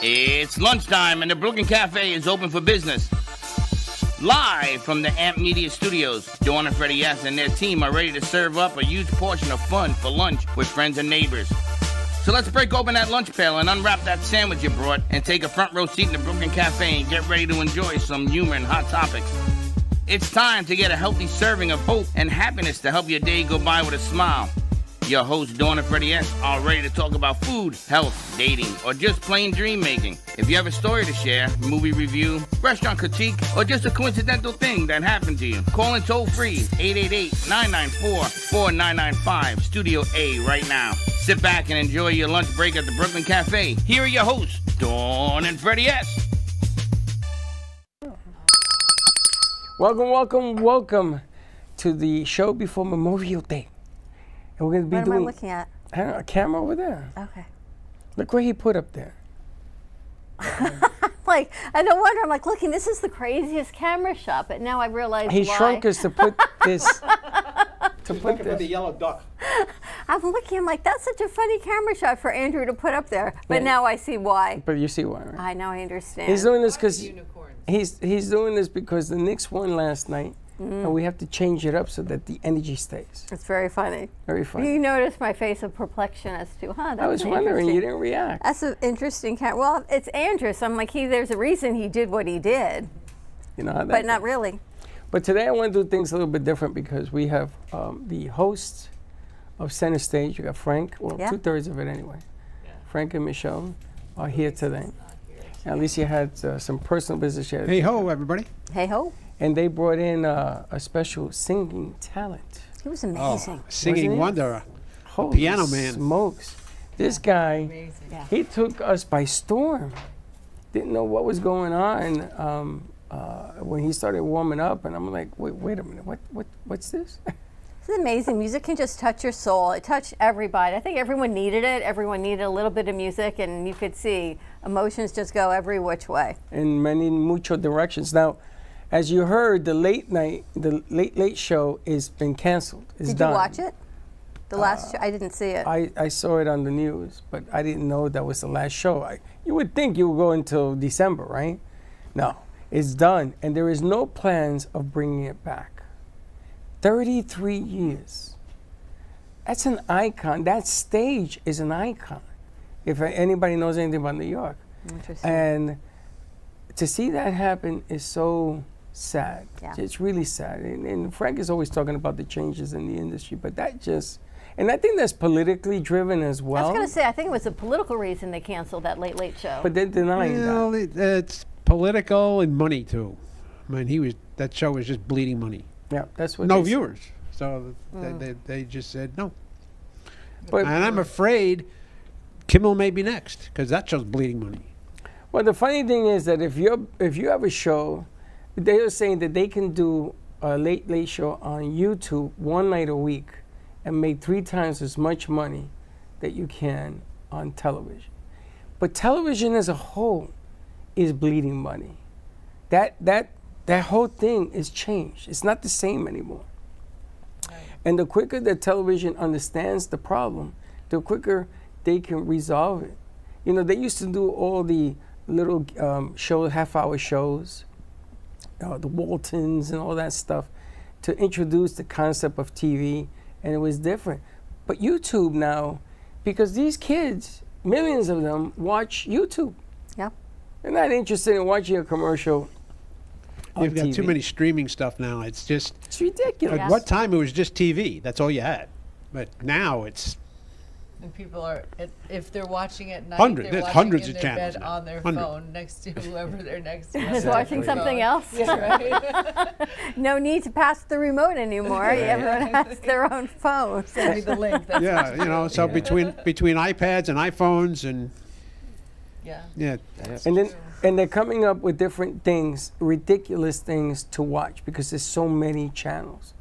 It's lunchtime and the Brooklyn Cafe is open for business. Live from the Amp Media Studios, Dawn and Freddie S. and their team are ready to serve up a huge portion of fun for lunch with friends and neighbors. So let's break open that lunch pail and unwrap that sandwich you brought and take a front row seat in the Brooklyn Cafe and get ready to enjoy some humor and hot topics. It's time to get a healthy serving of hope and happiness to help your day go by with a smile. Your hosts, Dawn and Freddie S., are ready to talk about food, health, dating, or just plain dream making. If you have a story to share, movie review, restaurant critique, or just a coincidental thing that happened to you, call in toll free 888-994-4995, Studio A right now. Sit back and enjoy your lunch break at the Brooklyn Cafe. Here are your hosts, Dawn and Freddie S. Welcome to the show before Memorial Day. And we're going to be what doing. am I looking at? I don't know, a camera over there. Okay. Look what he put up there. Like, I don't wonder. I'm like, looking, this is the craziest camera shot, but now I realize He why. shrunk us to put this. Looking for the yellow duck. I'm looking, I'm like, that's such a funny camera shot for Andrew to put up there. But Yeah. now I see why. But you see why, right? I know, I understand. He's doing this because he's doing this because the Knicks won last night, and we have to change it up so that the energy stays. It's very funny. Very funny. You noticed my face of perplexion as to, that's I was wondering, you didn't react. That's an interesting camera. Well, it's Andrew, so I'm like, there's a reason he did what he did. You know how that But not goes. really. But today I want to do things a little bit different because we have the hosts of Center Stage. You got Frank, well, Yeah. 2/3 of it anyway. Yeah. Frank and Michelle are here today. And Alicia had some personal business. She had Hey ho, everybody. Hey ho. And they brought in a special singing talent. He was amazing. Singing Wasn't wonder. Holy piano man. smokes. This guy, Yeah. he took us by storm. Didn't know what was going on when he started warming up. And I'm like, wait a minute, what's this? It's amazing. Music can just touch your soul. It touched everybody. I think everyone needed it. Everyone needed a little bit of music, and you could see emotions just go every which way. In mucho directions. Now, as you heard, the late show is been canceled. It's Did done. you watch it? The last show? I didn't see it. I saw it on the news, but I didn't know that was the last show. You would think you would go until December, right? No, it's done, and there is no plans of bringing it back. 33 years. That's an icon. That stage is an icon. If anybody knows anything about New York. Interesting. And to see that happen is so sad. Yeah. It's really sad. And Frank is always talking about the changes in the industry, but that just, and I think that's politically driven as I well. was going to say, I think it was a political reason they canceled that Late Show. But they're denying Well, it's political and money too. I mean, that show was just bleeding money. that. Yeah, that's what No they said. viewers. So they just said no. But, And I'm afraid Kimmel may be next because that show's bleeding money. well, the funny thing is that if you have a show, they are saying that they can do a late show on YouTube one night a week and make 3 times as much money that you can on television. But television as a whole is bleeding money. That whole thing is changed. It's not the same anymore. And the quicker that television understands the problem, the quicker they can resolve it. You know, they used to do all the little half-hour shows, the Waltons and all that stuff, to introduce the concept of TV, and it was different. But YouTube now, because these kids, millions of them, watch YouTube. Yeah. They're not interested in watching a commercial on You've got TV. too many streaming stuff now. It's just It's ridiculous. at what time it was just TV. That's all you had. But now it's And people are, if they're watching at night, Hundred- they're there's watching hundreds in of their channels bed now. on their 100. phone next to whoever they're next to. Is watching something else. Yeah, right. No need to pass the remote anymore. Everyone has their own phone. Send me the link. That's yeah, you know. So between iPads and iPhones and yeah. And they're coming up with different things, ridiculous things to watch because there's so many channels.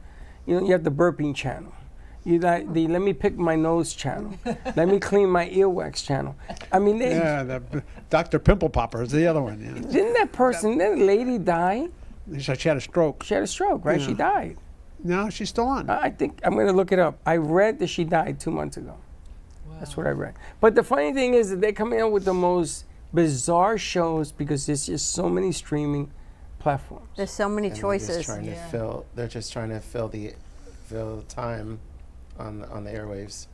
You know, you have the burping channel. You got the let me pick my nose channel. Let me clean my earwax channel. I mean, the Dr. Pimple Popper is the other one. Yeah. didn't that lady die? She had a stroke. She had a stroke, right? Yeah. She died. No, she's still on. I think I'm going to look it up. I read that she died 2 months ago. Wow. That's what I read. But the funny thing is that they're coming out with the most bizarre shows because there's just so many streaming platforms. There's so many And choices. They're just trying to fill the time on the airwaves.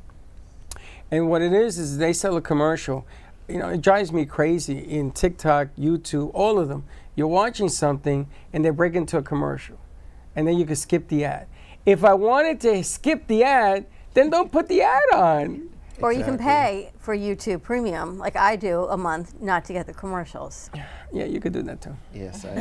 And what it is they sell a commercial. You know, it drives me crazy in TikTok, YouTube, all of them. You're watching something and they break into a commercial. And then you can skip the ad. If I wanted to skip the ad, then don't put the ad on. Or you can pay for YouTube Premium, like I do, a month, not to get the commercials. Yeah, you could do that too. Yes, Right.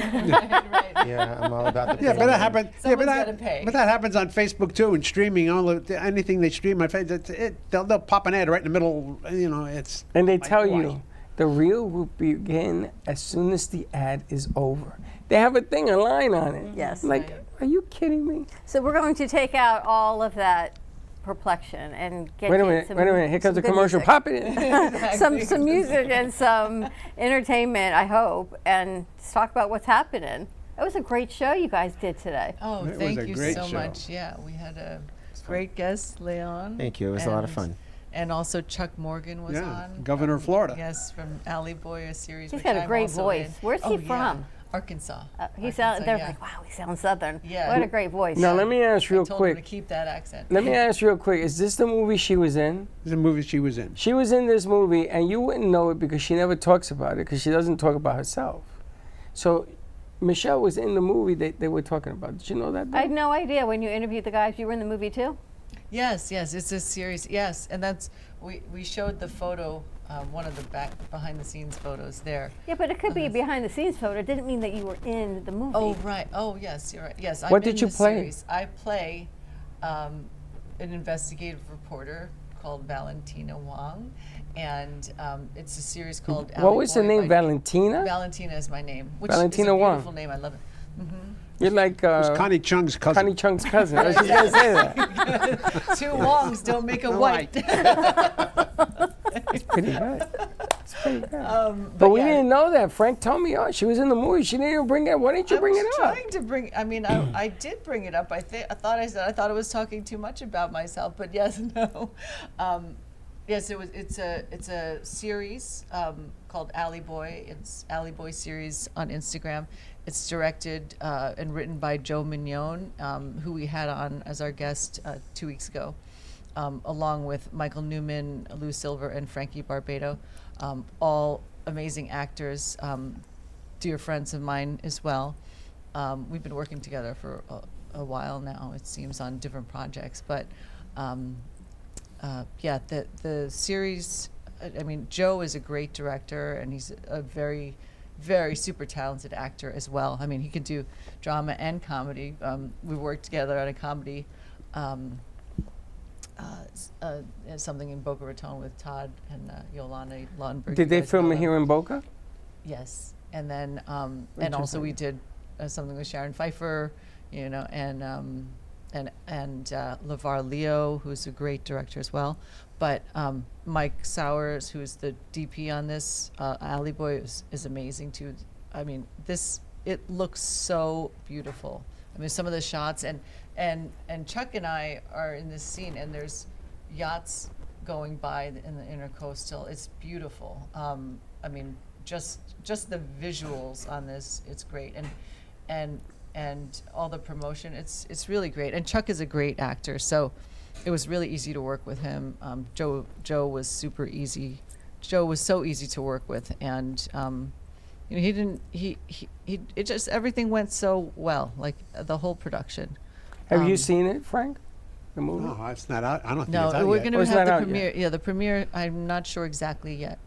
yeah, I'm all about the. Yeah, but that happens. Someone's gotta pay. But that happens on Facebook too, and streaming. Anything they stream on Facebook, they'll pop an ad right in the middle. You know, it's. And they like, tell why? you the reel will begin as soon as the ad is over. They have a thing, a line on it. Yes. Like, are you kidding me? So we're going to take out all of that perplexion and get Wait a you minute, some, wait a minute. Here comes some the good commercial. music. Pop it in. some music and some entertainment, I hope, and let's talk about what's happening. It was a great show you guys did today. Oh, It was thank a you great so show. much. Yeah, we had a great guest, Leon. Thank you. It was a lot of and- fun. And also Chuck Morgan was Yeah, on. Governor of Florida. Yes, from Alley Boy, a series. He's which got a I'm great also voice. in. Where's he Oh, yeah. from? Arkansas. He sound. Arkansas, They're yeah. like, wow, he sounds southern. Yeah. What a great voice. Now, let me ask real I told him to quick. keep that accent. Let me ask real quick. Is this the movie she was in? It's a movie she was in. She was in this movie, and you wouldn't know it because she never talks about it because she doesn't talk about herself. So, Michelle was in the movie they were talking about. Did you know that? I had no idea when you interviewed the guys. You were in the movie too. Yes, it's a series. Yes, and that's we showed the photo, one of the behind the scenes photos there. Yeah, but it could be a behind the scenes photo. It didn't mean that you were in the movie. Oh right. Oh yes, you're right. Yes. What I'm did in you the play? Series. I play an investigative reporter called Valentina Wong, and it's a series called. What Alley was the Boy name? by- Valentina? Valentina is my name, which Valentina is a Wong. beautiful name. I love it. You're like It's Connie Chung's cousin. Connie Chung's cousin. I was just going to say that. Two Wongs don't make a white. Pretty good. It's pretty good. But we yeah. didn't know that. Frank told me, oh, she was in the movie. She didn't even bring it. Why didn't you bring it up? I was trying to bring. I mean, I did bring it up. I thought I said. I thought I was talking too much about myself. But yes, no. Yes, it was. It's a series called Alley Boy. It's Alley Boy series on Instagram. It's directed and written by Joe Mignon, who we had on as our guest 2 weeks ago, along with Michael Newman, Lou Silver, and Frankie Barbado, all amazing actors, dear friends of mine as well. We've been working together for a while now, it seems, on different projects. But yeah, the series, I mean, Joe is a great director, and he's a very, very super talented actor as well. I mean, he can do drama and comedy. We worked together on a comedy, something in Boca Raton with Todd and Yolanda Lundberg. Did they film it here in Boca? Yes, and then and also we did something with Sharon Pfeiffer, you know, and LeVar Leo, who's a great director as well. But Mike Sowers, who's the DP on this, Alley Boy, is amazing too. I mean, it looks so beautiful. I mean, some of the shots, and Chuck and I are in this scene, and there's yachts going by in the intercoastal. It's beautiful. I mean, just the visuals on this, it's great, and all the promotion, it's really great. And Chuck is a great actor, so it was really easy to work with him. Joe was super easy. Joe was so easy to work with, and you know, it just, everything went so well, like the whole production. Have you seen it, Frank? The movie? No, it's not out. I don't think it's No, out we're yet. going Oh, to it's have not the out yet. premiere. Yeah, the premiere, I'm not sure exactly yet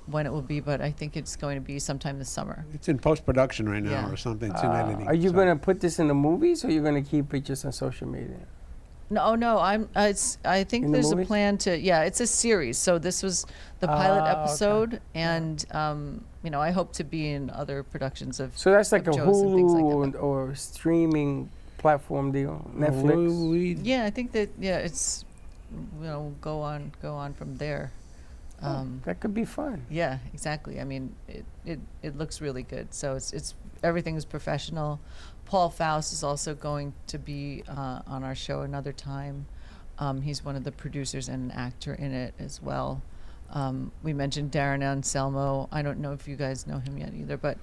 when it will be, but I think it's going to be sometime this summer. It's in post-production right now Yeah. or something. It's in editing. Are you so. going to put this in the movies, or are you going to keep it just on social media? No, I think In the there's a movies? plan to, yeah, it's a series. So this was the pilot okay. episode, and you know, I hope to be in other productions of. So that's like a of Joe's and things like Hulu that. or streaming platform deal, Netflix. Yeah, I think that, yeah, it's, you know, go on from there. That could be fun. Yeah, exactly. I mean, it looks really good. So it's everything is professional. Paul Faust is also going to be on our show another time. He's one of the producers and an actor in it as well. We mentioned Darren Anselmo. I don't know if you guys know him yet either, but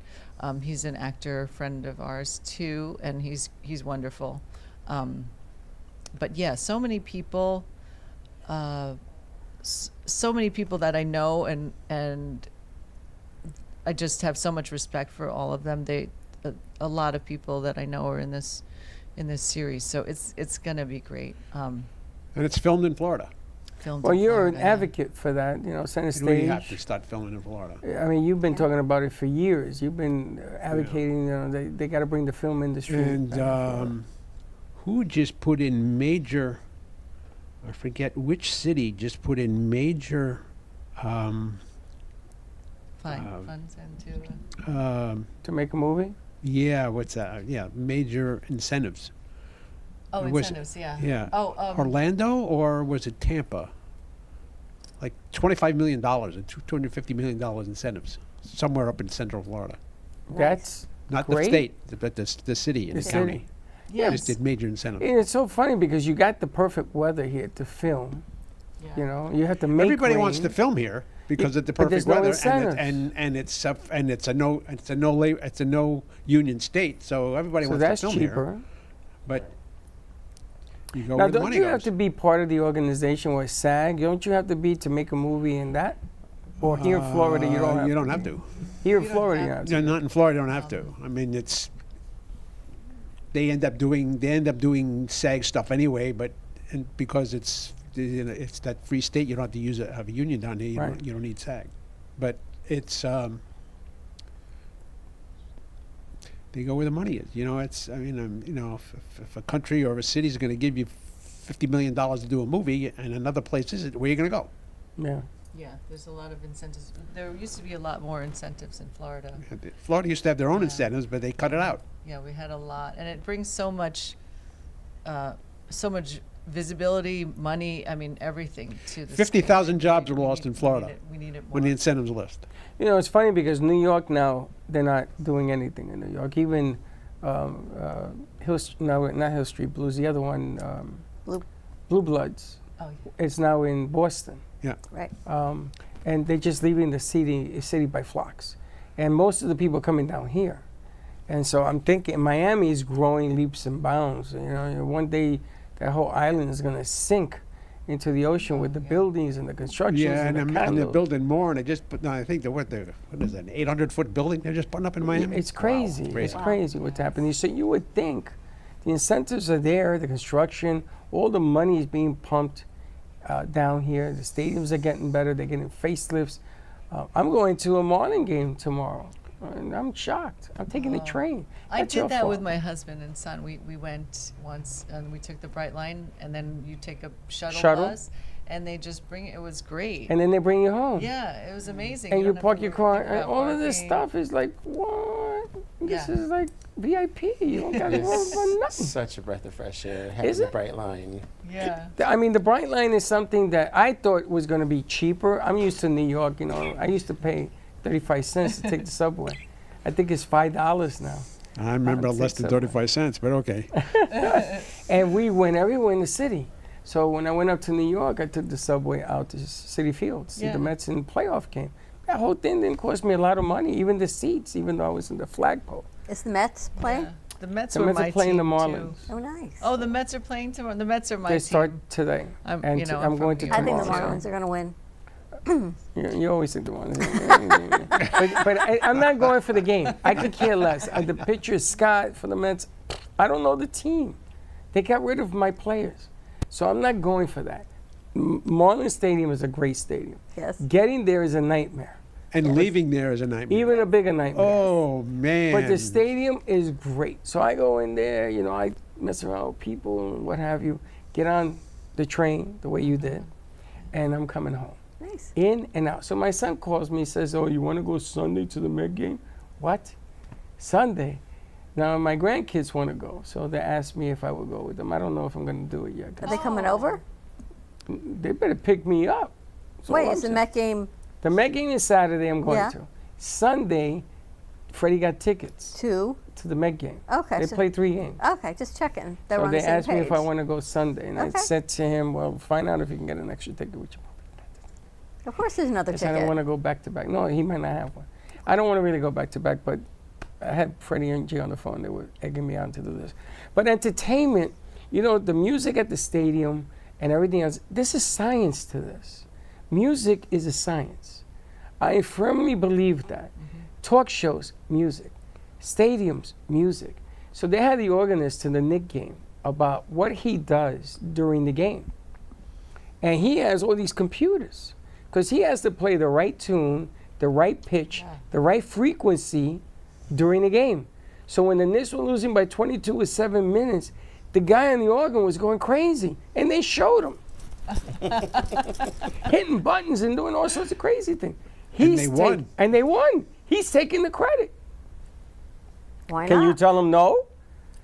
he's an actor friend of ours too, and he's wonderful. But yeah, so many people, so many people that I know, and I just have so much respect for all of them. A lot of people that I know are in this series, so it's gonna be great. And it's filmed in Florida. Well, you're an advocate for that, center And we have stage. to start filming in Florida. I mean, you've been talking about it for years. You've been advocating, they got to bring the film industry. And who just put in major, I forget which city just put in major, funds into. to make a movie? yeah, what's that? Yeah, major incentives. Oh, Was- incentives, yeah. Yeah. Oh, Orlando, or was it Tampa? Like $25 million and $250 million incentives somewhere up in Central Florida. That's Not great. the state, but the city and The the county. city. yes. Just did major incentives. And it's so funny because you got the perfect weather here to film. Yeah. You have to make Everybody wants rain. to film here because of the But there's perfect no weather, incentives. and it's a no union state, so everybody So wants to that's film cheaper. here. But you go Now, where the don't money you goes. have to be part of the organization where SAG? Don't you have to be to make a movie in that? Or here in Florida, you don't have You to. don't have to. Here in You don't Florida, you have have Yeah, to. not in Florida. You don't have to. I mean, they end up doing SAG stuff anyway, but because it's that free state, you don't have to have a union down there. Right. You don't need SAG, but it's they go where the money is. If a country or a city is going to give you $50 million to do a movie, and another place isn't, where are you going to go? Yeah. Yeah, there's a lot of incentives. There used to be a lot more incentives in Florida. Florida used to have their own Yeah. incentives, but they cut it out. Yeah, we had a lot, and it brings so much visibility, money. I mean, everything to the 50,000 state. We jobs were lost need- in Florida We need it more. when the incentives list. It's funny because New York now, they're not doing anything in New York. Even not Hill Street Blues, the other one, Blue Bloods, Oh, yeah. it's now in Boston. Right. And they're just leaving the city by flocks. And most of the people are coming down here. And so I'm thinking Miami is growing leaps and bounds. One day that whole island is going to sink into the ocean with the buildings and the constructions Yeah, and the and they're condos. building more, and they just put. No, I think what is that? An 800-foot building they're just putting up in Miami. It's crazy. Crazy. It's crazy what's happening. So you would think the incentives are there, the construction, all the money is being pumped down here. The stadiums are getting better. They're getting facelifts. I'm going to a Marlin game tomorrow, and I'm shocked. I'm taking the train. I That's your did that with fault. my husband and son. We went once, and we took the Bright Line, and then you take a shuttle bus, and they just bring it. It was great. And then they bring you home. Yeah, it was amazing. And you don't have park to your worry car, about and all of this parking. stuff is like, what? This Yeah. is like VIP. You don't got to go for nothing. Such a breath of fresh air having Is the it? bright line. Yeah. I mean, the Bright Line is something that I thought was going to be cheaper. I'm used to New York, I used to pay 35 cents to take the subway. I think it's $5 now. I remember I'd less say than so. 35 cents, but okay. And we went everywhere in the city. So when I went up to New York, I took the subway out to Citi Field to see Yeah. the Mets in the playoff game. That whole thing didn't cost me a lot of money, even the seats, even though I was in the flagpole. Is the Mets playing? Yeah. The Mets The were Mets my are playing the team, Marlins. too. Oh, nice. Oh, the Mets are playing tomorrow. The Mets are my They team. start today. I'm and from I'm going to here. I think the tomorrow. Marlins are going to win. You always think the Marlins. but I'm not going for the game. I could care less. The pitcher is Scott for the Mets. I don't know the team. They got rid of my players. So I'm not going for that. Marlins Stadium is a great stadium. Yes. Getting there is a nightmare. And leaving there is a nightmare. Even a bigger nightmare. Oh, man. But the stadium is great. So I go in there, I mess around with people and what have you, get on the train the way you did, and I'm coming home. Nice. In and out. So my son calls me, says, "Oh, you want to go Sunday to the Met game?" What? Sunday? Now my grandkids want to go, so they asked me if I would go with them. I don't know if I'm going to do it yet. Are they coming over? They better pick me up. That's all Wait, I'm is the saying. Met game The Met game is Saturday. I'm going Yeah. to. Sunday, Freddie got tickets to? to the Met game. Okay. They so- play 3 games. Okay, just checking. They're So on they the same asked me if I page. want to go Sunday, and I Okay. said to him, "Well, find out if you can get an extra ticket with you." Of course, there's another I ticket. don't want to go back to back. No, he might not have one. I don't want to really go back to back, but I had Freddie and G on the phone. They were egging me on to do this. But entertainment, you know, the music at the stadium and everything else, this is science to this. Music is a science. I firmly believe that. Talk shows, music. Stadiums, music. So they had the organist to the Knick game about what he does during the game. And he has all these computers because he has to play the right tune, the right pitch, the right frequency during the game. So when the Knicks were losing by 22 with 7 minutes, the guy on the organ was going crazy, and they showed him. Hitting buttons and doing all sorts of crazy things. And they won. And they won. He's taking the credit. Why Can not? you tell him no?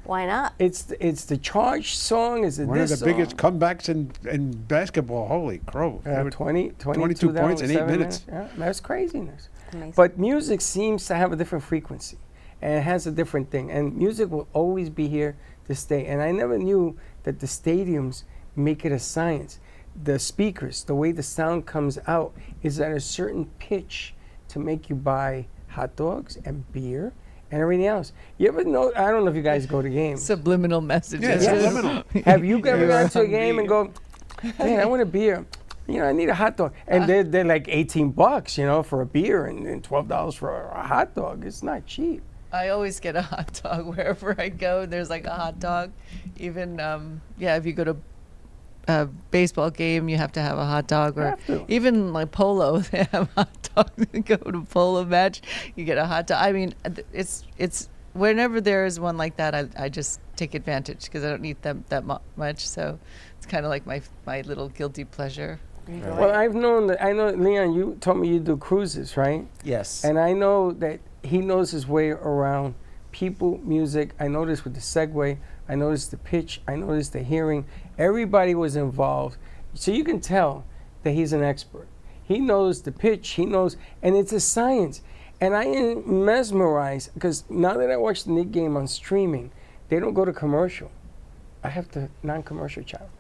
Why not? It's the charge song. Is it One of this the song? biggest comebacks in basketball. Holy crow. They were 22 points in 8 minutes. Yeah, that's craziness. Amazing. But music seems to have a different frequency, and it has a different thing. And music will always be here to stay. And I never knew that the stadiums make it a science. The speakers, the way the sound comes out, is at a certain pitch to make you buy hot dogs and beer and everything else. You ever know? I don't know if you guys go to games. Subliminal messages. Yeah, subliminal. Have you ever You're gone to a hungry. game and go, man, I want a beer. You know, I need a hot dog. And they're like $18, you know, for a beer and $12 for a hot dog. It's not cheap. I always get a hot dog wherever I go. There's like a hot dog. Even, if you go to a baseball game, you have to have a hot dog. Or Have to. even like polo, they have hot dogs. You go to a polo match, you get a hot dog. I mean, it's whenever there is one like that, I just take advantage because I don't eat them that much. So it's kind of like my little guilty pleasure. Well, I know, Leon, you told me you do cruises, right? Yes. And I know that he knows his way around people, music. I noticed with the segue. I noticed the pitch. I noticed the hearing. Everybody was involved. So you can tell that he's an expert. He knows the pitch. He knows, and it's a science. And I am mesmerized because now that I watch the Knick game on streaming, they don't go to commercial. I have the non-commercial channel.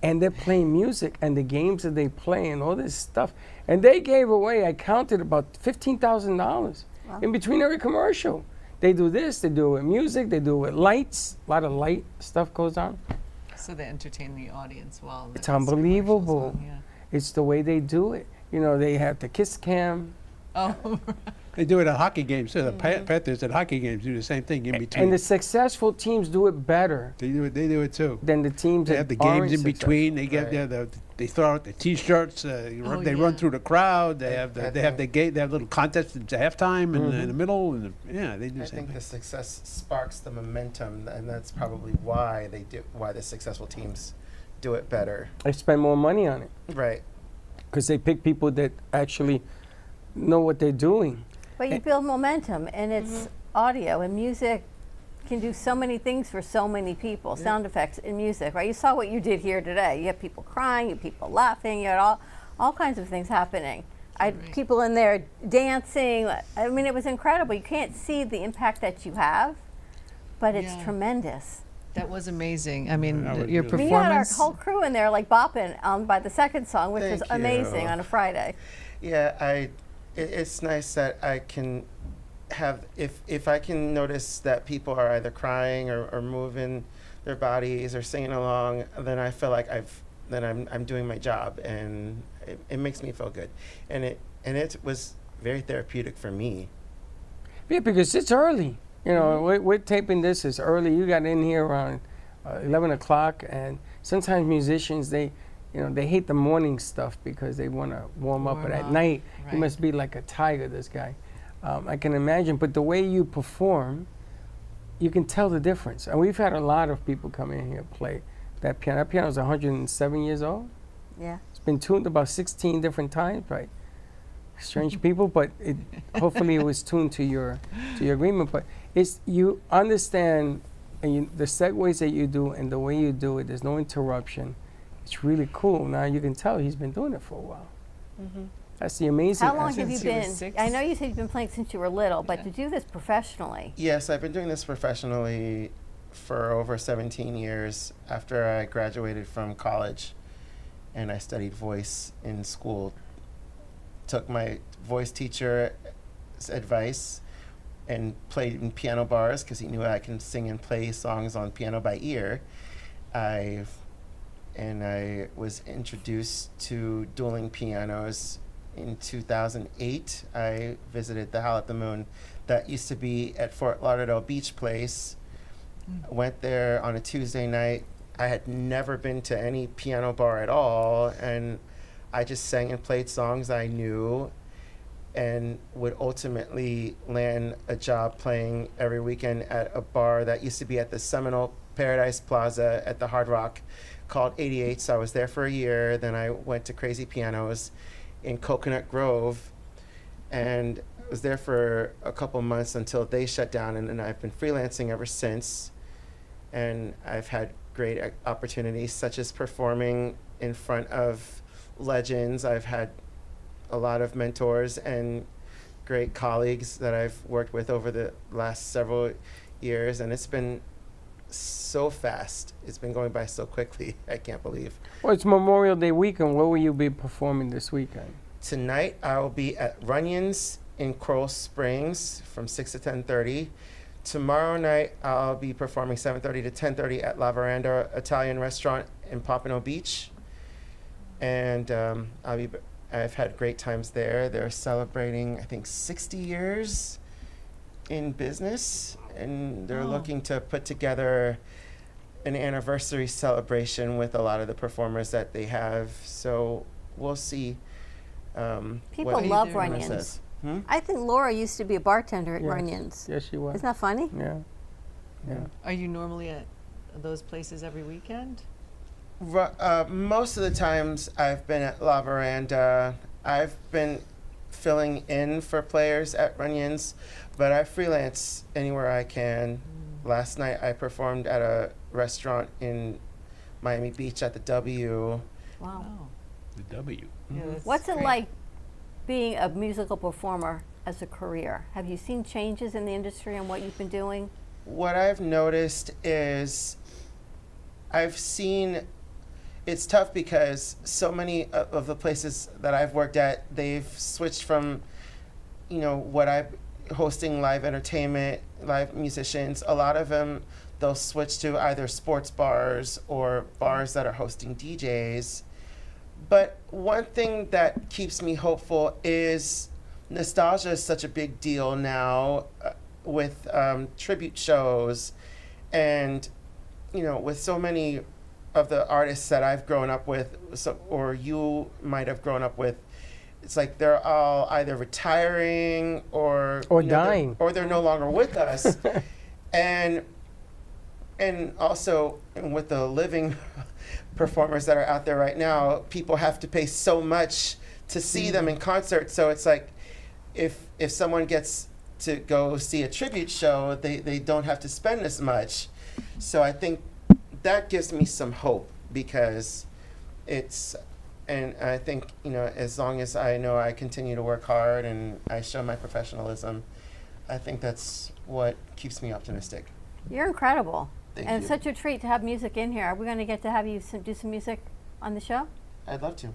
And they're playing music and the games that they play and all this stuff. And they gave away, I counted about $15,000 in between every commercial. They do this, they do it with music, they do it with lights. A lot of light stuff goes on. So they entertain the audience while It's the commercials unbelievable. on, yeah. It's the way they do it. You know, they have the kiss cam. Oh, They do it at hockey games too. The Panthers at hockey games do the same thing in between. And the successful teams do it better They do it too. than the teams They that have the aren't games in successful. between. They get Right. they throw out the T-shirts. They yeah. run through the crowd. They have I they have the gate. They have little contests at halftime and in the middle. And they do I the same think thing. the success sparks the momentum, and that's probably why the successful teams do it better. They spend more money on it Right. because they pick people that actually know what they're doing. But you build momentum, and it's audio, and music can do so many things for so many people. Sound effects in music, right? You saw what you did here today. You have people crying, you have people laughing, you had all kinds of things happening. I had people in there dancing. I mean, it was incredible. You can't see the impact that you have, but it's Yeah. tremendous. that was amazing. I mean, That was your really- I mean, you had our performance. whole crew in there like bopping by the second song, which was Thank you. amazing on a Friday. Yeah, it's nice that I can have if I can notice that people are either crying or moving their bodies or singing along, then I feel like I'm doing my job, and it makes me feel good, and it was very therapeutic for me. Yeah, because it's early. You know, we're taping this. It's early. You got in here around 11 o'clock, and sometimes musicians they hate the morning stuff because they want to warm up. But at night, he right. must be like a tiger. This guy, I can imagine. But the way you perform, you can tell the difference. And we've had a lot of people come in here play that piano. That piano is 107 years old. Yeah. It's been tuned about 16 different times by strange people, but hopefully it was tuned to your agreement. But you understand, and the segues that you do and the way you do it. There's no interruption. It's really cool. Now you can tell he's been doing it for a while. That's the amazing. How long have you Since he was been? 6? I know you said you've been playing since you were little, but to do this professionally, Yes, I've been doing this professionally for over 17 years after I graduated from college, and I studied voice in school. took my voice teacher's advice and played in piano bars because he knew I can sing and play songs on piano by ear. I was introduced to dueling pianos in 2008. I visited the Howl at the Moon that used to be at Fort Lauderdale Beach Place. Went there on a Tuesday night. I had never been to any piano bar at all, and I just sang and played songs I knew, and would ultimately land a job playing every weekend at a bar that used to be at the Seminole Paradise Plaza at the Hard Rock called 88. So I was there for a year. Then I went to Crazy Pianos in Coconut Grove and was there for a couple months until they shut down. And I've been freelancing ever since. And I've had great opportunities, such as performing in front of legends. I've had a lot of mentors and great colleagues that I've worked with over the last several years, and it's been so fast. It's been going by so quickly. I can't believe. Well, it's Memorial Day weekend. Where will you be performing this weekend? Tonight I will be at Runyon's in Coral Springs from 6 to 10:30. Tomorrow night I'll be performing 7:30 to 10:30 at La Veranda Italian Restaurant in Pompano Beach, and I've had great times there. They're celebrating, I think, 60 years in business, and they're looking to put together an anniversary celebration with a lot of the performers that they have. So we'll see. People love Runyon's. I think Laura used to be a bartender at Yes. Runyon's. Yes, she was. Isn't that funny? Yeah. Yeah. Are you normally at those places every weekend? Most of the times I've been at La Veranda. I've been filling in for players at Runyon's, but I freelance anywhere I can. Last night I performed at a restaurant in Miami Beach at the W. Wow. Oh. The W. Yeah, that's What's it great. like being a musical performer as a career? Have you seen changes in the industry and what you've been doing? What I've noticed is I've seen it's tough because so many of the places that I've worked at, they've switched from, what I'm hosting live entertainment, live musicians. A lot of them, they'll switch to either sports bars or bars that are hosting DJs. But one thing that keeps me hopeful is nostalgia is such a big deal now with tribute shows and, with so many of the artists that I've grown up with, or you might have grown up with, it's like they're all either retiring or dying, or they're no longer with us, and also with the living performers that are out there right now, people have to pay so much to see them in concert. So it's like if someone gets to go see a tribute show, they don't have to spend as much. So I think that gives me some hope because and I think, as long as I know I continue to work hard and I show my professionalism, I think that's what keeps me optimistic. You're incredible. Thank and you. It's such a treat to have music in here. Are we going to get to have you do some music on the show? I'd love to.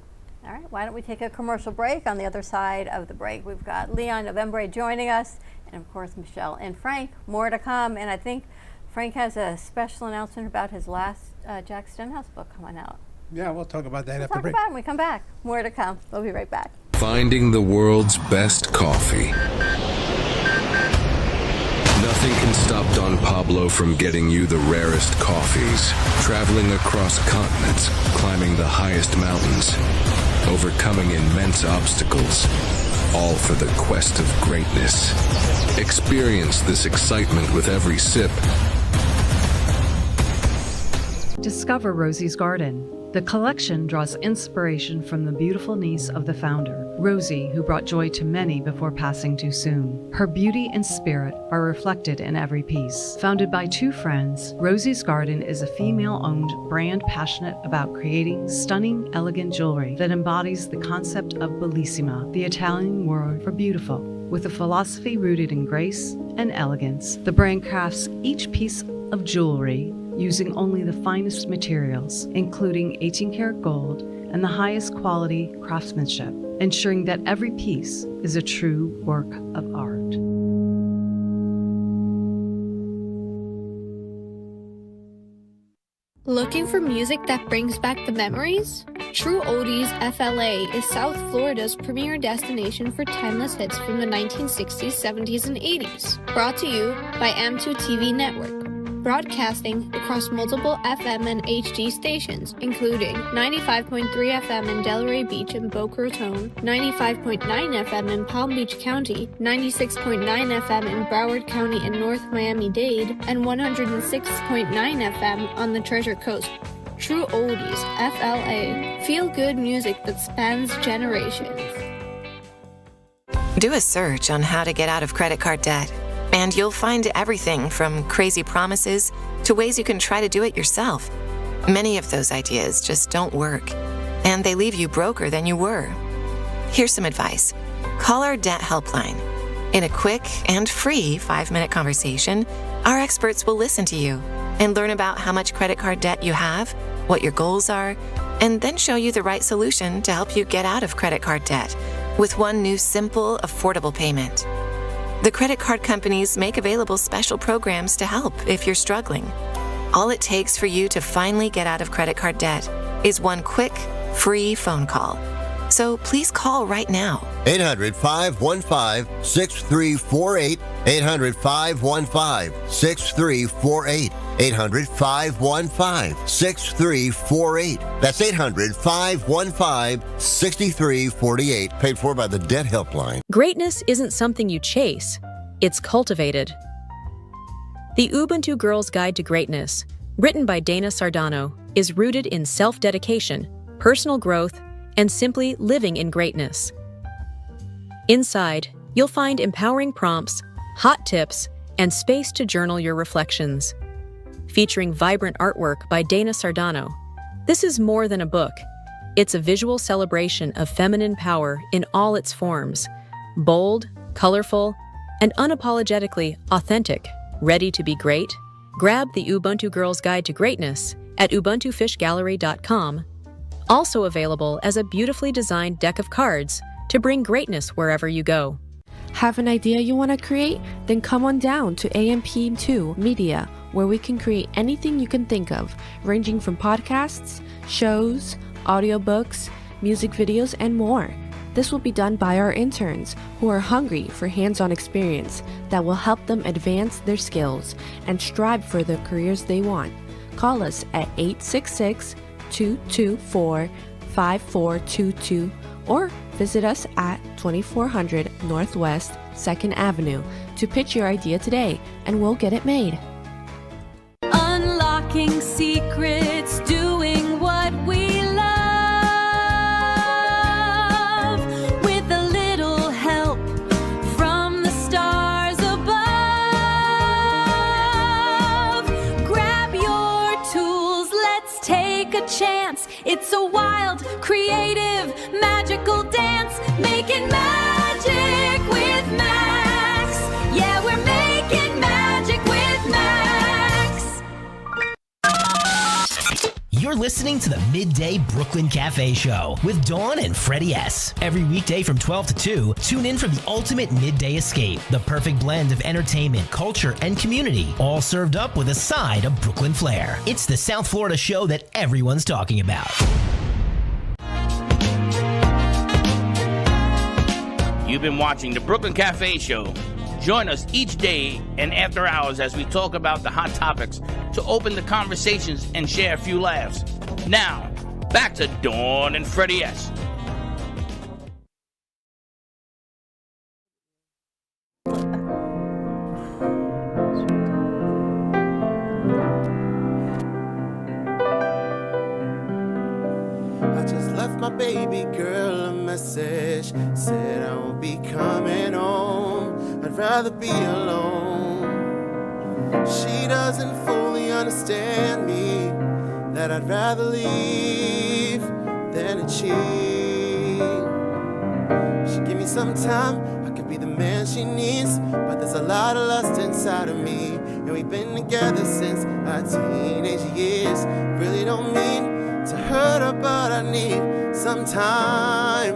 All right, why don't we take a commercial break? On the other side of the break, we've got Leon Novembre joining us, and of course, Michelle and Frank. More to come, and I think Frank has a special announcement about his last Jack Stenhouse book coming out. Yeah, we'll talk about that We'll after talk break. about it when we come back. More to come. We'll be right back. Finding the world's best coffee. Nothing can stop Don Pablo from getting you the rarest coffees. Traveling across continents, climbing the highest mountains, overcoming immense obstacles, all for the quest of greatness. Experience this excitement with every sip. Discover Rosie's Garden. The collection draws inspiration from the beautiful niece of the founder, Rosie, who brought joy to many before passing too soon. Her beauty and spirit are reflected in every piece. Founded by two friends, Rosie's Garden is a female-owned brand passionate about creating stunning, elegant jewelry that embodies the concept of bellissima, the Italian word for beautiful. With a philosophy rooted in grace and elegance, the brand crafts each piece of jewelry using only the finest materials, including 18-karat gold and the highest quality craftsmanship, ensuring that every piece is a true work of art. Looking for music that brings back the memories? True Oldies FLA is South Florida's premier destination for timeless hits from the 1960s, 70s, and 80s. Brought to you by M2 TV Network. Broadcasting across multiple FM and HD stations, including 95.3 FM in Delray Beach and Boca Raton, 95.9 FM in Palm Beach County, 96.9 FM in Broward County and North Miami-Dade, and 106.9 FM on the Treasure Coast. True Oldies, FLA. Feel good music that spans generations. Do a search on how to get out of credit card debt, and you'll find everything from crazy promises to ways you can try to do it yourself. Many of those ideas just don't work, and they leave you broker than you were. Here's some advice. Call our debt helpline. In a quick and free 5-minute conversation, our experts will listen to you and learn about how much credit card debt you have, what your goals are, and then show you the right solution to help you get out of credit card debt with one new simple, affordable payment. The credit card companies make available special programs to help if you're struggling. All it takes for you to finally get out of credit card debt is one quick, free phone call. So please call right now. 800-515-6348. 800-515-6348. 800-515-6348. That's 800-515-6348. Paid for by the Debt Helpline. Greatness isn't something you chase, it's cultivated. The Ubuntu Girls Guide to Greatness, written by Dana Sardano, is rooted in self-dedication, personal growth, and simply living in greatness. Inside, you'll find empowering prompts, hot tips, and space to journal your reflections. Featuring vibrant artwork by Dana Sardano, this is more than a book. It's a visual celebration of feminine power in all its forms. Bold, colorful, and unapologetically authentic. Ready to be great? Grab the Ubuntu Girls Guide to Greatness at ubuntufishgallery.com. Also available as a beautifully designed deck of cards to bring greatness wherever you go. Have an idea you want to create? Then come on down to AMP2 Media, where we can create anything you can think of, ranging from podcasts, shows, audiobooks, music videos, and more. This will be done by our interns, who are hungry for hands-on experience that will help them advance their skills and strive for the careers they want. Call us at 866-224-5422 or visit us at 2400 Northwest 2nd Avenue to pitch your idea today, and we'll get it made. Unlocking secrets, doing what we love, with a little help from the stars above. Grab your tools, let's take a chance. It's a wild, creative, magical dance, making magic with Max. Yeah, we're making magic with Max. You're listening to the Midday Brooklyn Cafe Show with Dawn and Freddie S. Every weekday from 12 to 2, tune in for the ultimate midday escape. The perfect blend of entertainment, culture, and community, all served up with a side of Brooklyn flair. It's the South Florida show that everyone's talking about. You've been watching the Brooklyn Cafe Show. Join us each day and after hours as we talk about the hot topics to open the conversations and share a few laughs. Now, back to Dawn and Freddie S. I just left my baby girl a message, said I won't be coming home, I'd rather be alone. She doesn't fully understand me, that I'd rather leave than cheat. She give me some time, I could be the man she needs, but there's a lot of lust inside of me, and we've been together since our teenage years. Really don't mean to hurt her, but I need some time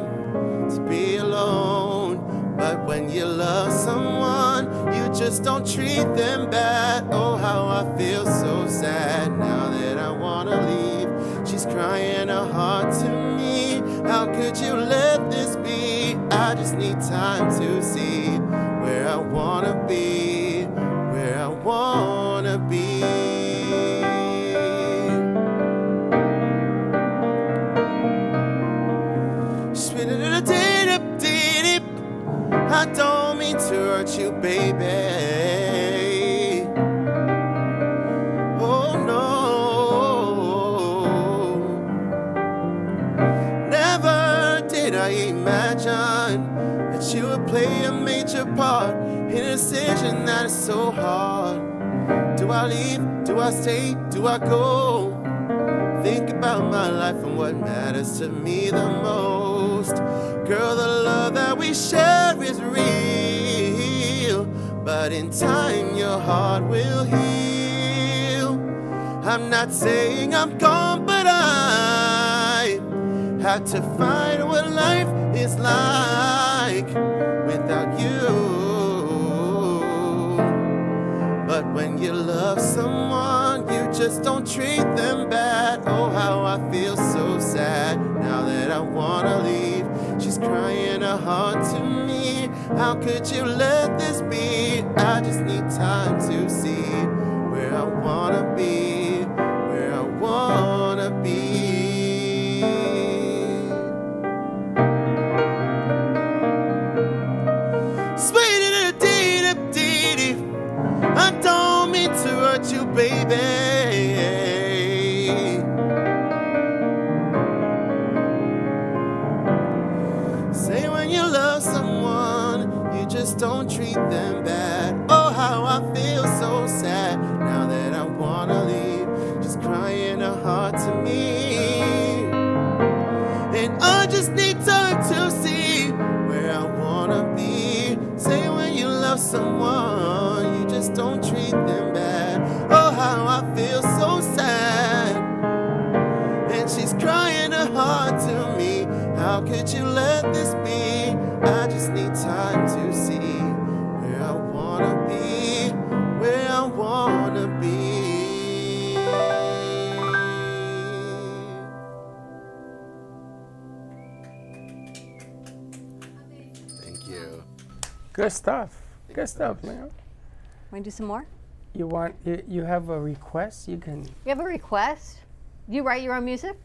to be alone. But when you love someone, you just don't treat them bad. Oh, how I feel so sad now that I wanna leave. She's crying her heart to me. How could you let this be? I just need time to see where I wanna be, where I wanna be. I don't mean to hurt you, baby. Oh no. Never did I imagine that you would play a major part in a decision that is so hard. Do I leave? Do I stay? Do I go? Think about my life and what matters to me the most. Girl, the love that we share is real, but in time your heart will heal. I'm not saying I'm gone, but I had to find what life is like without you. But when you love someone, you just don't treat them bad. Oh, how I feel so sad now that I wanna leave. She's crying her heart to me. How could you let this be? I just need time to see where I wanna be, where I wanna be. Sweet-a-dee-dee-dee-dee. I don't mean to hurt you, baby. Say when you love someone, you just don't treat them bad. Oh, how I feel so sad now that I wanna leave. Just crying her heart to me. And I just need time to see where I wanna be. Say when you love someone, you just don't treat them bad. Oh, how I feel so sad. And she's crying her heart to me. How could you let this be? I just need time to see where I wanna be, where I wanna be. Thank you. Good stuff. Good stuff, man. Want to do some more? You have a request? You can. You have a request? Do you write your own music?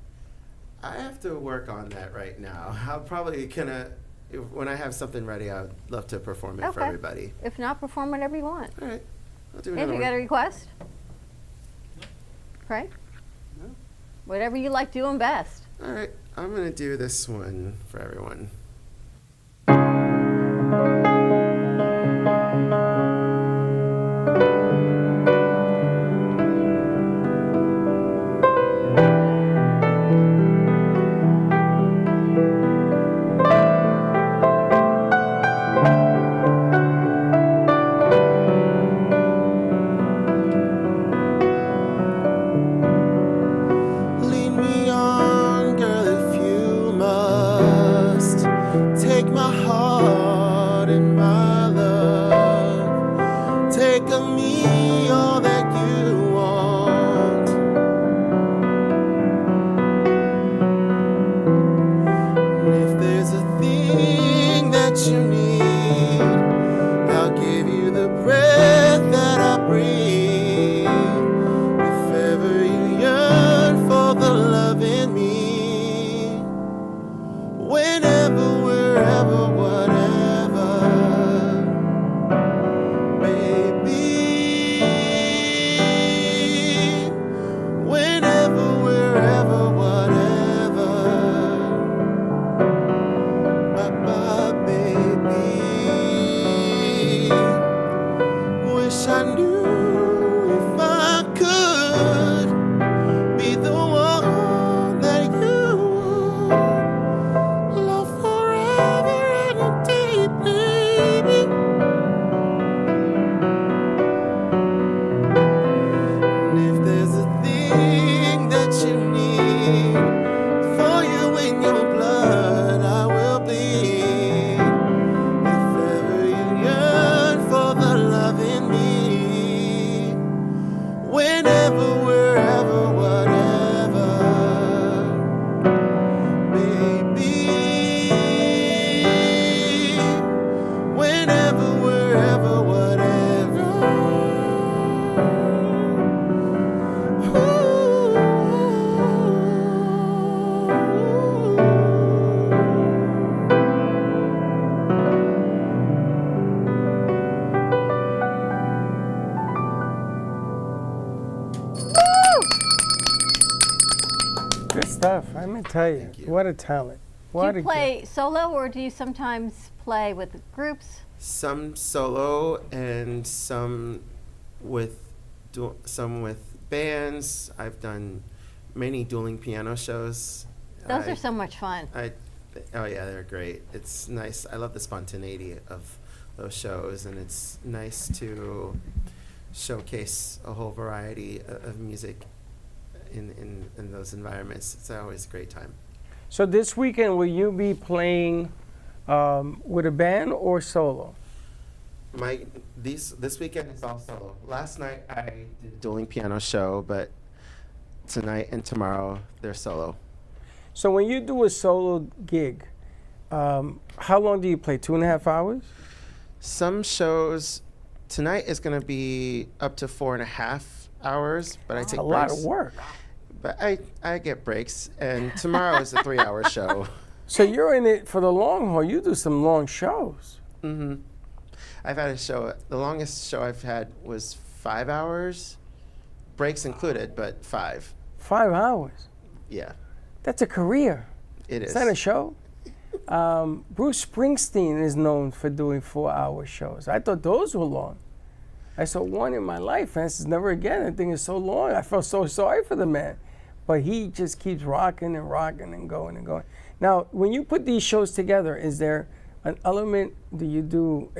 I have to work on that right now. I'll probably when I have something ready, I'd love to perform it for everybody. If not, perform whatever you want. All right. I'll do If another you got a one. request? Right? No. Whatever you like doing best. All right. I'm going to do this one for everyone. Lead me on, girl, if you must. Good stuff. I'm gonna tell you, what a talent. What Do you play solo, or do you sometimes play with groups? Some solo and some with bands. I've done many dueling piano shows. Those are so much fun. Oh yeah, they're great. It's nice. I love the spontaneity of those shows, and it's nice to showcase a whole variety of music in those environments. It's always a great time. So this weekend, will you be playing with a band or solo? This weekend is all solo. Last night I did a dueling piano show, but tonight and tomorrow they're solo. So when you do a solo gig, how long do you play? 2.5 hours? Some shows, tonight is going to be up to 4.5 hours, but I take a breaks. lot of work. But I get breaks, and tomorrow is a 3-hour show. So you're in it for the long haul. You do some long shows. Mm-hmm. I've had a show. The longest show I've had was 5 hours, breaks included, but 5. 5 hours. Yeah. That's a career. It is. Is that a show? Bruce Springsteen is known for doing 4-hour shows. I thought those were long. I saw one in my life, and I said, never again. I think it's so long. I felt so sorry for the man. But he just keeps rocking and rocking and going and going. Now, when you put these shows together, is there an element, do you do,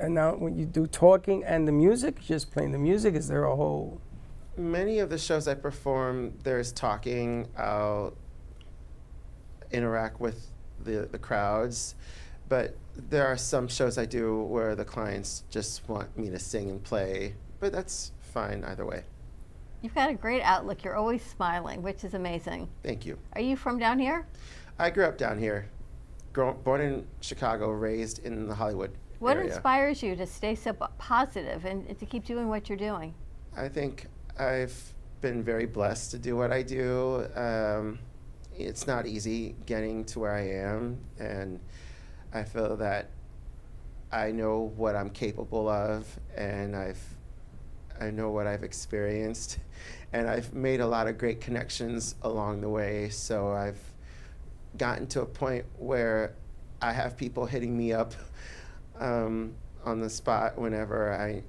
now when you do talking and the music, just playing the music? Is there a whole? Many of the shows I perform, there's talking. I'll interact with the crowds. But there are some shows I do where the clients just want me to sing and play. But that's fine either way. You've got a great outlook. You're always smiling, which is amazing. Thank you. Are you from down here? I grew up down here. Born in Chicago, raised in the Hollywood What area. inspires you to stay so positive and to keep doing what you're doing? I think I've been very blessed to do what I do. It's not easy getting to where I am, and I feel that I know what I'm capable of, and I know what I've experienced, and I've made a lot of great connections along the way. So I've gotten to a point where I have people hitting me up on the spot whenever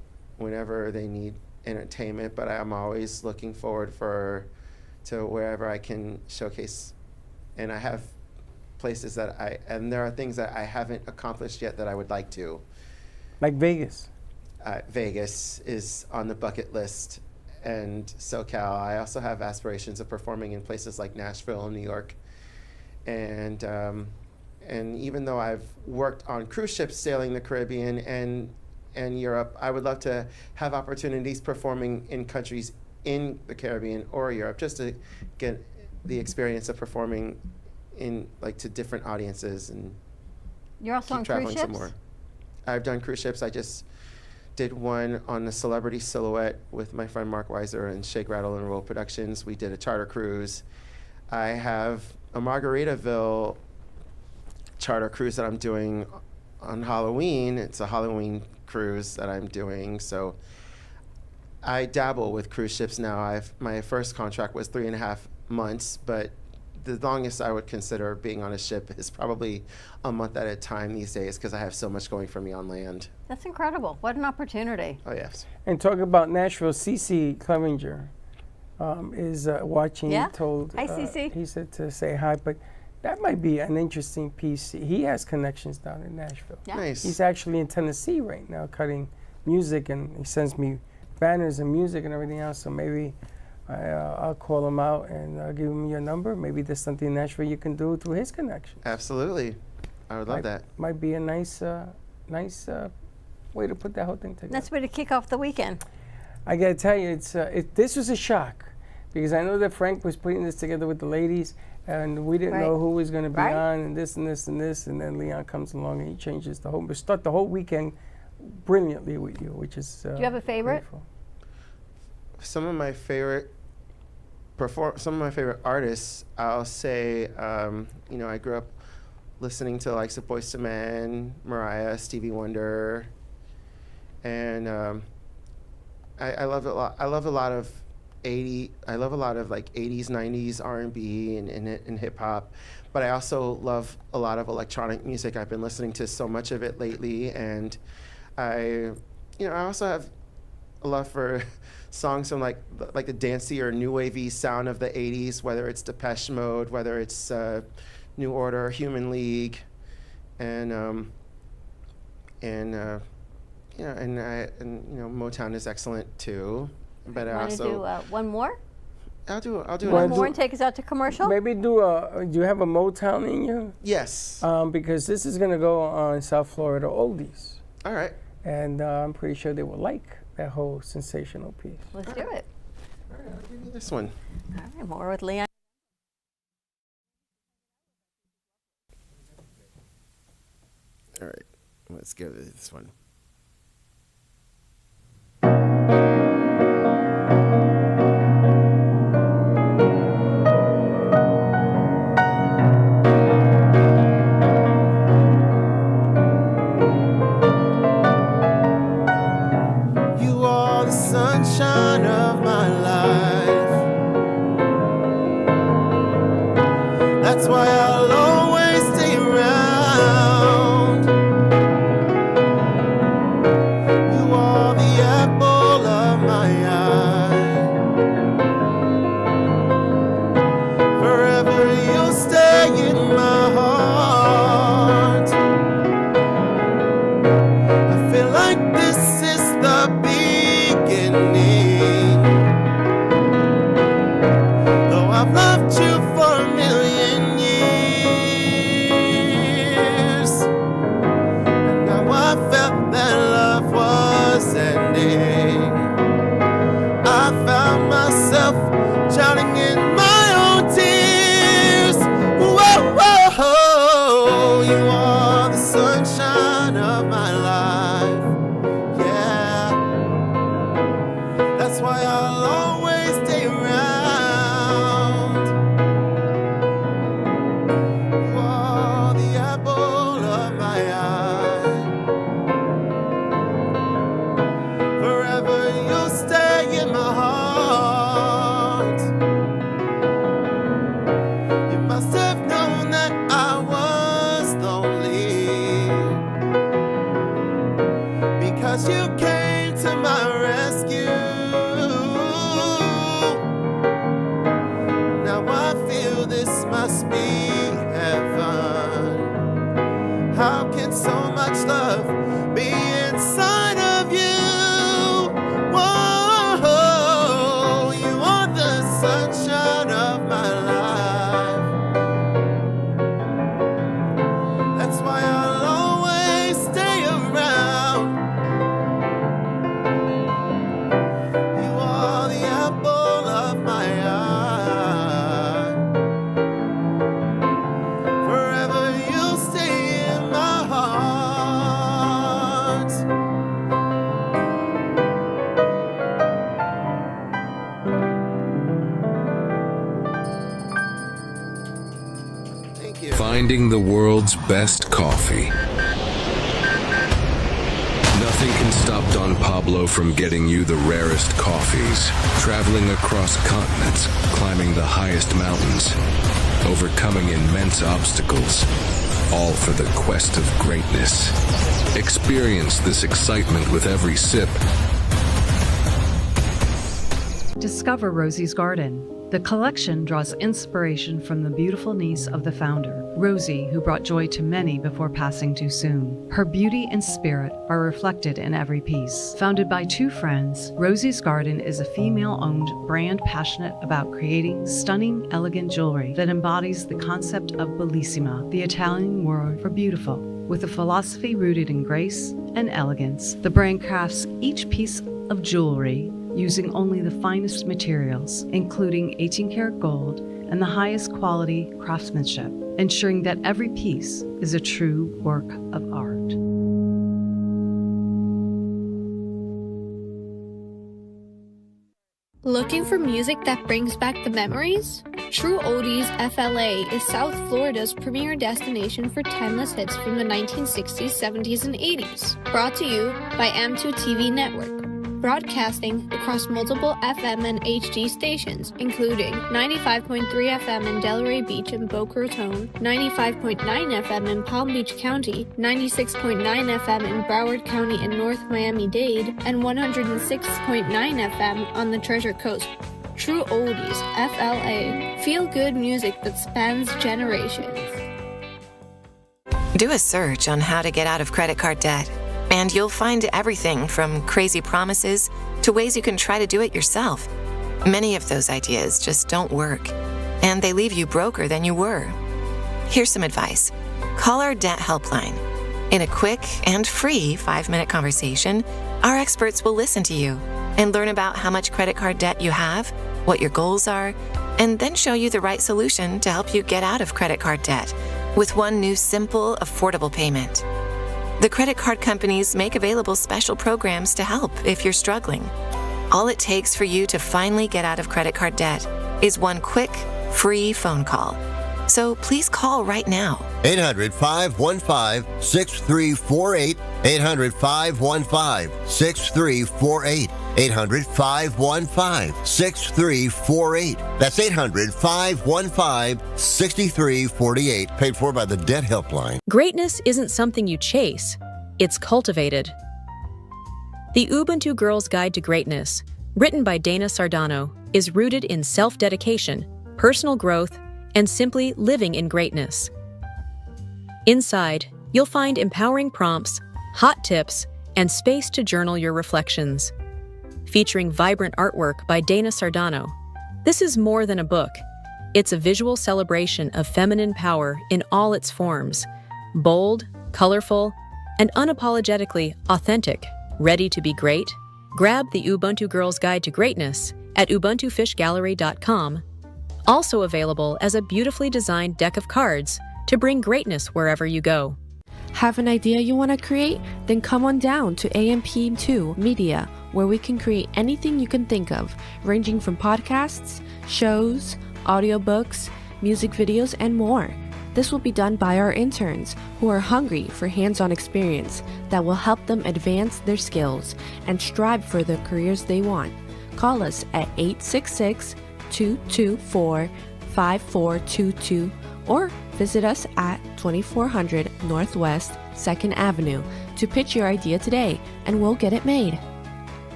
they need entertainment, but I'm always looking forward to wherever I can showcase, and I have places and there are things that I haven't accomplished yet that I would like to. Like Vegas? Vegas is on the bucket list, and SoCal. I also have aspirations of performing in places like Nashville and New York. And even though I've worked on cruise ships sailing the Caribbean and Europe, I would love to have opportunities performing in countries in the Caribbean or Europe, just to get the experience of performing to different audiences and You're also on cruise ships? some more. I've done cruise ships. I just did one on the Celebrity Silhouette with my friend Mark Weiser and Shake, Rattle, and Roll Productions. We did a charter cruise. I have a Margaritaville charter cruise that I'm doing on Halloween. It's a Halloween cruise that I'm doing. So I dabble with cruise ships now. My first contract was 3.5 months, but the longest I would consider being on a ship is probably a month at a time these days, because I have so much going for me on land. That's incredible. What an opportunity. Oh, yes. And talking about Nashville, CeCe Clevenger is watching. Yeah? Told, Hi, CeCe. He said to say hi, but that might be an interesting piece. He has connections down in Nashville. Yeah. Nice. He's actually in Tennessee right now cutting music, and he sends me banners and music and everything else, so maybe I'll call him out and give him your number. Maybe there's something in Nashville you can do through his connection. Absolutely. I would love that. Might be a nice way to put that whole thing together. That's the way to kick off the weekend. I gotta tell you, this was a shock, because I know that Frank was putting this together with the ladies, and we didn't know who was going to be on, and this and this and this, and then Leon comes along and he changes start the whole weekend brilliantly with you, which is. Do you have a favorite? Grateful. Some of my favorite artists, I'll say, I grew up listening to likes of Boyz II Men, Mariah, Stevie Wonder, and I love a lot of I love a lot of like 80s, 90s R&B and hip hop, but I also love a lot of electronic music. I've been listening to so much of it lately, and I also have a love for songs from like the dancey or new wavy sound of the 80s, whether it's Depeche Mode, whether it's New Order, Human League, and Motown is excellent too. But I Want to also do one more? I'll do One more and take us out to commercial? Maybe do you have a Motown in you? Yes. Because this is going to go on South Florida Oldies. All right. And I'm pretty sure they will like that whole sensational piece. Let's do it. All right, I'll give you this one. All right, more with Leon. All right, let's give it this one. You are the sunshine of my life. That's why I'll always stay around. You are the apple of my eye. Forever you'll stay in my heart. I feel like this is the beginning. Though I've loved you for a million years, and now I felt that love was ending. I found myself drowning in my own tears. Whoa, whoa, whoa. You are the sunshine of my life. Yeah, that's why I'll always stay around. You are the apple of my eye. Forever you'll stay in my heart. You must have known that I was lonely, because you came to my rescue. Now I feel this must be heaven. How can so much love be inside of you? Whoa, you are the sunshine of my life. That's why I'll always stay around. You are the apple of my eye. Forever you'll stay in my heart. Thank you. Finding the world's best coffee. Nothing can stop Don Pablo from getting you the rarest coffees. Traveling across continents, climbing the highest mountains, overcoming immense obstacles, all for the quest of greatness. Experience this excitement with every sip. Discover Rosie's Garden. The collection draws inspiration from the beautiful niece of the founder, Rosie, who brought joy to many before passing too soon. Her beauty and spirit are reflected in every piece. Founded by two friends, Rosie's Garden is a female-owned brand passionate about creating stunning, elegant jewelry that embodies the concept of bellissima, the Italian word for beautiful. With a philosophy rooted in grace and elegance, the brand crafts each piece of jewelry using only the finest materials, including 18-karat gold and the highest quality craftsmanship, ensuring that every piece is a true work of art. Looking for music that brings back the memories? True Oldies FLA is South Florida's premier destination for timeless hits from the 1960s, 70s, and 80s. Brought to you by M2 TV Network. broadcasting across multiple FM and HD stations, including 95.3 FM in Delray Beach and Boca Raton, 95.9 FM in Palm Beach County, 96.9 FM in Broward County and North Miami-Dade, and 106.9 FM on the Treasure Coast. True Oldies, FLA. Feel good music that spans generations. Do a search on how to get out of credit card debt, and you'll find everything from crazy promises to ways you can try to do it yourself. Many of those ideas just don't work, and they leave you broker than you were. Here's some advice. Call our debt helpline. In a quick and free 5-minute conversation, our experts will listen to you and learn about how much credit card debt you have, what your goals are, and then show you the right solution to help you get out of credit card debt with one new simple, affordable payment. The credit card companies make available special programs to help if you're struggling. All it takes for you to finally get out of credit card debt is one quick, free phone call. So please call right now. 800-515-6348. 800-515-6348. 800-515-6348. That's 800-515-6348. Paid for by the Debt Helpline. Greatness isn't something you chase, it's cultivated. The Ubuntu Girl's Guide to Greatness, written by Dana Sardano, is rooted in self-dedication, personal growth, and simply living in greatness. Inside, you'll find empowering prompts, hot tips, and space to journal your reflections. Featuring vibrant artwork by Dana Sardano, this is more than a book. It's a visual celebration of feminine power in all its forms. Bold, colorful, and unapologetically authentic. Ready to be great? Grab the Ubuntu Girl's Guide to Greatness at ubuntufishgallery.com. Also available as a beautifully designed deck of cards to bring greatness wherever you go. Have an idea you want to create? Then come on down to AMP2 Media, where we can create anything you can think of, ranging from podcasts, shows, audiobooks, music videos, and more. This will be done by our interns who are hungry for hands-on experience that will help them advance their skills and strive for the careers they want. Call us at 866-224-5422 or visit us at 2400 Northwest 2nd Avenue to pitch your idea today, and we'll get it made.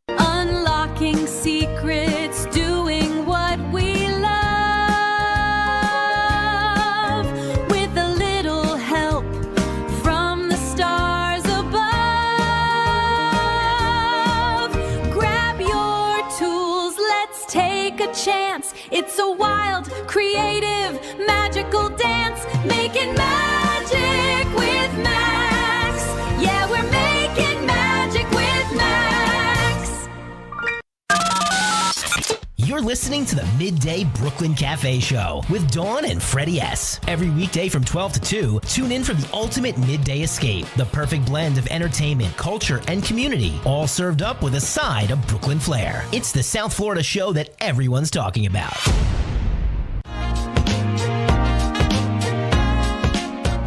Unlocking secrets, doing what we love, with a little help from the stars above. Grab your tools, let's take a chance. It's a wild, creative, magical dance, making magic with Max. Yeah, we're making magic with Max. You're listening to the Midday Brooklyn Cafe Show with Dawn and Freddie S. Every weekday from 12 to 2, tune in for the ultimate midday escape. The perfect blend of entertainment, culture, and community, all served up with a side of Brooklyn flair. It's the South Florida show that everyone's talking about.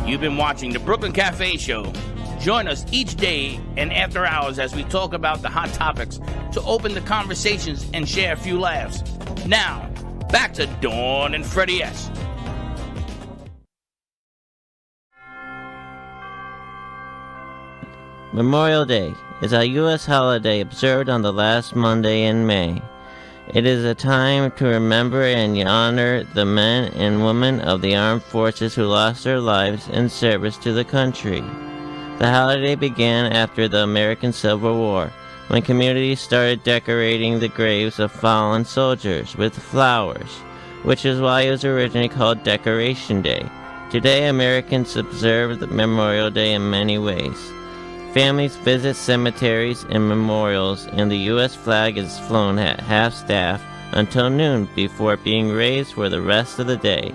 You've been watching the Brooklyn Cafe Show. Join us each day and after hours as we talk about the hot topics to open the conversations and share a few laughs. Now, back to Dawn and Freddie S. Memorial Day is a U.S. holiday observed on the last Monday in May. It is a time to remember and honor the men and women of the armed forces who lost their lives in service to the country. The holiday began after the American Civil War, when communities started decorating the graves of fallen soldiers with flowers, which is why it was originally called Decoration Day. Today, Americans observe the Memorial Day in many ways. Families visit cemeteries and memorials, and the U.S. flag is flown at half-staff until noon before being raised for the rest of the day.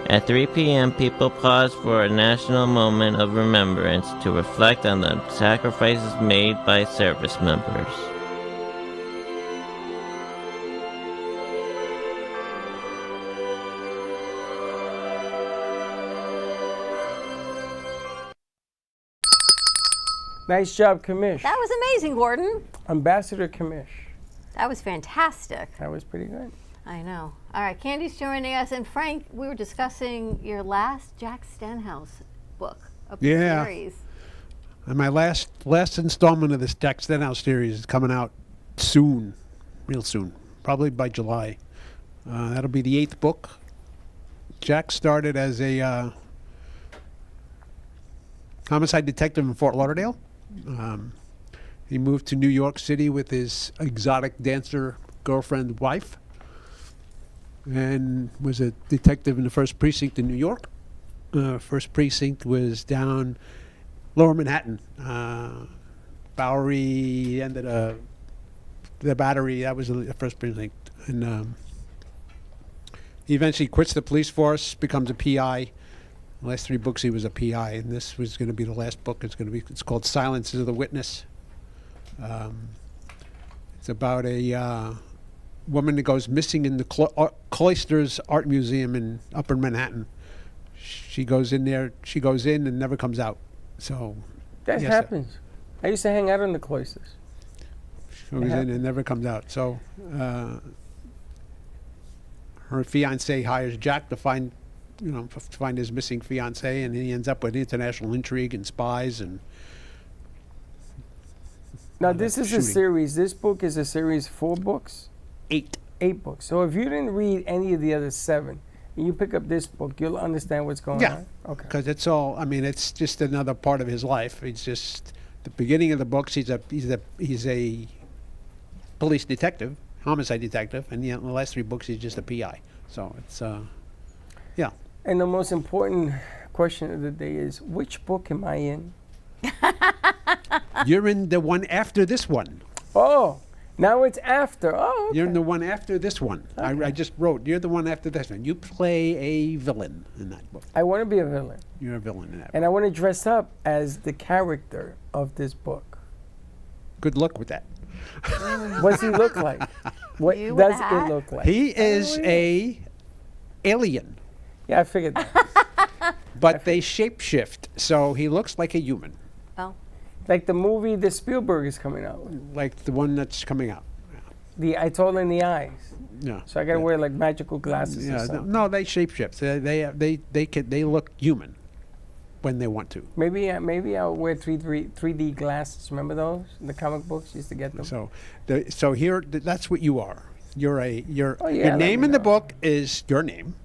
At 3 p.m., people pause for a national moment of remembrance to reflect on the sacrifices made by service members. Nice job, Kamish. That was amazing, Gordon. Ambassador Kamish. That was fantastic. That was pretty good. I know. All right, Candy's joining us. And Frank, we were discussing your last Jack Stenhouse book of the series. And my last installment of this Jack Stenhouse series is coming out soon, real soon, probably by July. That'll be the 8th book. Jack started as a homicide detective in Fort Lauderdale. He moved to New York City with his exotic dancer girlfriend wife and was a detective in the 1st Precinct in New York. 1st Precinct was down Lower Manhattan. Bowery ended the Battery. That was the 1st Precinct. And he eventually quits the police force, becomes a PI. The last 3 books he was a PI, and this was going to be the last book. It's called Silences of the Witness. It's about a woman that goes missing in the Cloisters Art Museum in Upper Manhattan. She goes in and never comes out. So that happens. I used to hang out in the Cloisters. She goes in and never comes out. So her fiance hires Jack to find his missing fiance, and he ends up with international intrigue and spies and. Now this is a series. This book is a series, 4 books? 8. 8 books. So if you didn't read any of the other 7, and you pick up this book, you'll understand what's going on? Okay. Because it's it's just another part of his life. It's just the beginning of the books. He's a police detective, homicide detective, and in the last 3 books he's just a PI. So it's yeah. And the most important question of the day is, which book am I in? You're in the one after this one. Oh, now it's after. Oh, okay. You're in the one after this one. Okay. I just wrote, you're the one after this one. You play a villain in that book. I want to be a villain. You're a villain in that book. And I want to dress up as the character of this book. Good luck with that. What does he look like? What does it look like? He is a alien. Yeah, I figured that. But they shapeshift, so he looks like a human. Oh. Like the movie that Spielberg is coming out with. Like the one that's coming out. I told in the eyes. Yeah. So I gotta wear like magical glasses. Yeah. Or something. No, they shapeshift. They look human when they want to. Maybe I'll wear 3D glasses. Remember those? In the comic books used to get them. So here, that's what you are. Your name in the book is your name,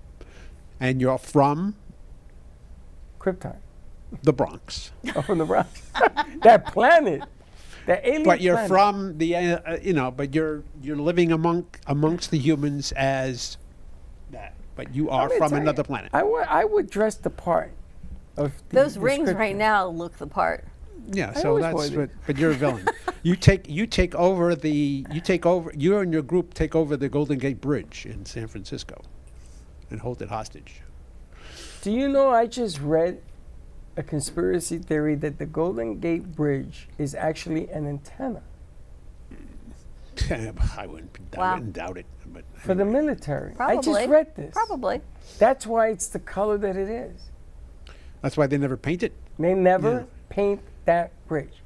and you're from Krypton. The Bronx. Oh, from the Bronx. That planet. That alien But you're planet. from the, but you're living amongst the humans as that. But you are from another planet. I would dress the part of those rings right now look the part. Yeah, so that's what. But you're a villain. You and your group take over the Golden Gate Bridge in San Francisco, and hold it hostage. Do you know I just read a conspiracy theory that the Golden Gate Bridge is actually an antenna? I wouldn't doubt it. But for the military. Probably. I just read this. Probably. That's why it's the color that it is. That's why they never paint it? They never paint that bridge.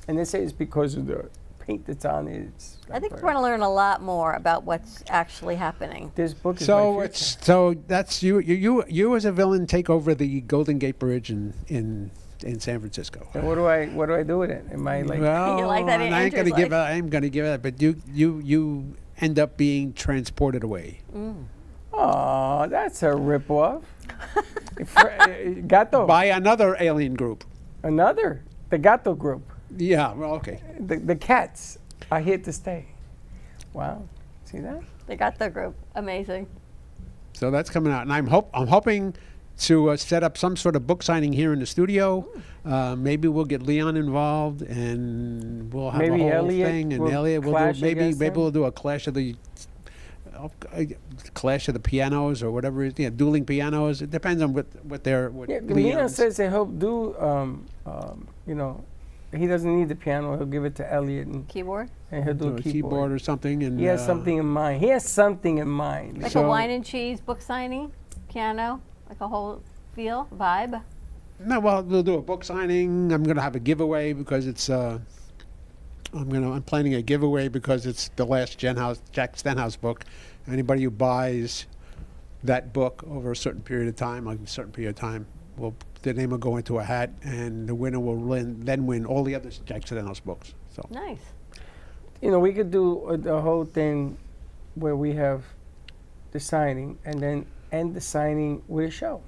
And they say it's because of the paint that's on it. I think we're going to learn a lot more about what's actually happening. This book is my future. So that's you as a villain take over the Golden Gate Bridge in San Francisco. And what do I do with it? Am I like? Well, You like that? I ain't gonna give it. I'm gonna give it. But you end up being transported away. Oh, that's a ripoff. Gato. By another alien group. The Gato group. Yeah. Well, okay. The cats are here to stay. Wow. See that? They got the group. Amazing. So that's coming out, and I'm hoping to set up some sort of book signing here in the studio. Maybe we'll get Leon involved, and we'll have a whole Elliot thing. And will Elliot will clash do maybe against him? we'll do a clash of the pianos or whatever. Dueling pianos. It depends on what Leon Leon's- says that he'll do. He doesn't need the piano. He'll give it to Elliot and Keyboard. And he'll do a keyboard or something. And he has something in mind. Like a wine and cheese book signing, piano, like a whole feel, vibe. No, well, we'll do a book signing. I'm going to have a giveaway because it's. I'm planning a giveaway because it's the last Jack Stenhouse book. Anybody who buys that book over a certain period of time, the name will go into a hat, and the winner will then win all the other Jack Stenhouse books. So nice. You know, we could do the whole thing where we have the signing and then end the signing with a show.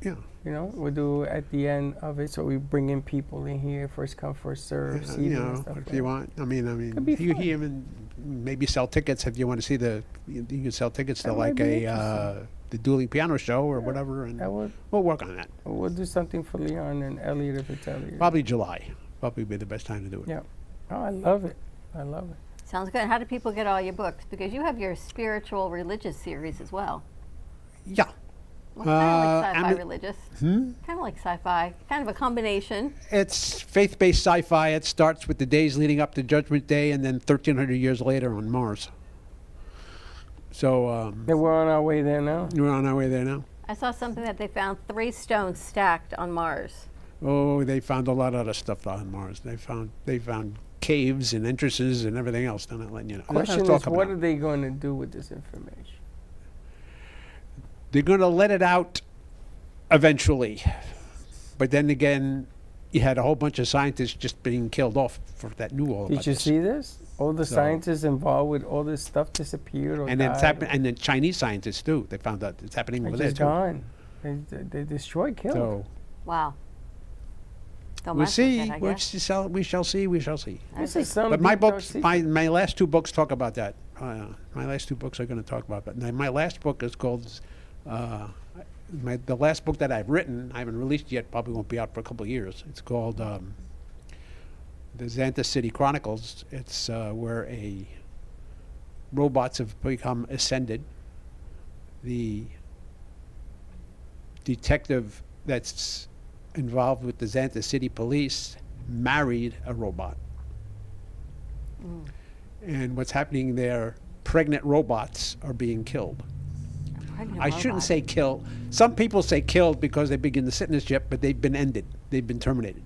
Yeah. You know, we'll do at the end of it, so we bring in people in here, first come, first serve, you seating and know, stuff if like you that. want. I mean, Could be you fun. even maybe sell tickets if you want to see you can sell tickets to That like might be the dueling piano show or whatever, and we'll work on that. We'll do something for Leon and Elliot if it's Elliot. Probably July. Probably be the best time to do it. Yeah. Oh, I love it. I love it. Sounds good. How do people get all your books? Because you have your spiritual religious series as well. Yeah. Well, kind of like sci-fi Ami- religious. Hmm? Kind of like sci-fi. Kind of a combination. It's faith-based sci-fi. It starts with the days leading up to Judgment Day, and then 1,300 years later on Mars. So And we're on our way there now. we're on our way there now. I saw something that they found 3 stones stacked on Mars. Oh, they found a lot of other stuff on Mars. They found caves and entrances and everything else. They're not letting you know. Question That's all is, coming what out. are they going to do with this information? They're going to let it out eventually. But then again, you had a whole bunch of scientists just being killed off for that knew all about Did you this. see this? All the So- scientists involved with all this stuff disappeared or And it's died. and then Chinese scientists too. They found out it's happening They're over there just too. gone. They destroyed, killed. So Wow. Don't we'll mess with see. it, I guess. We shall see. We shall see. This is some But my deep, dark books, secret. my last 2 books talk about that. My last 2 books are going to talk about that. Now, my last book is called. The last book that I've written, I haven't released yet. Probably won't be out for a couple of years. It's called the Xantha City Chronicles. It's where robots have become ascended. The detective that's involved with the Xantha City Police married a robot. And what's happening there, pregnant robots are being killed. I shouldn't say killed. Some people say killed because they begin to sit in the ship, but they've been ended. They've been terminated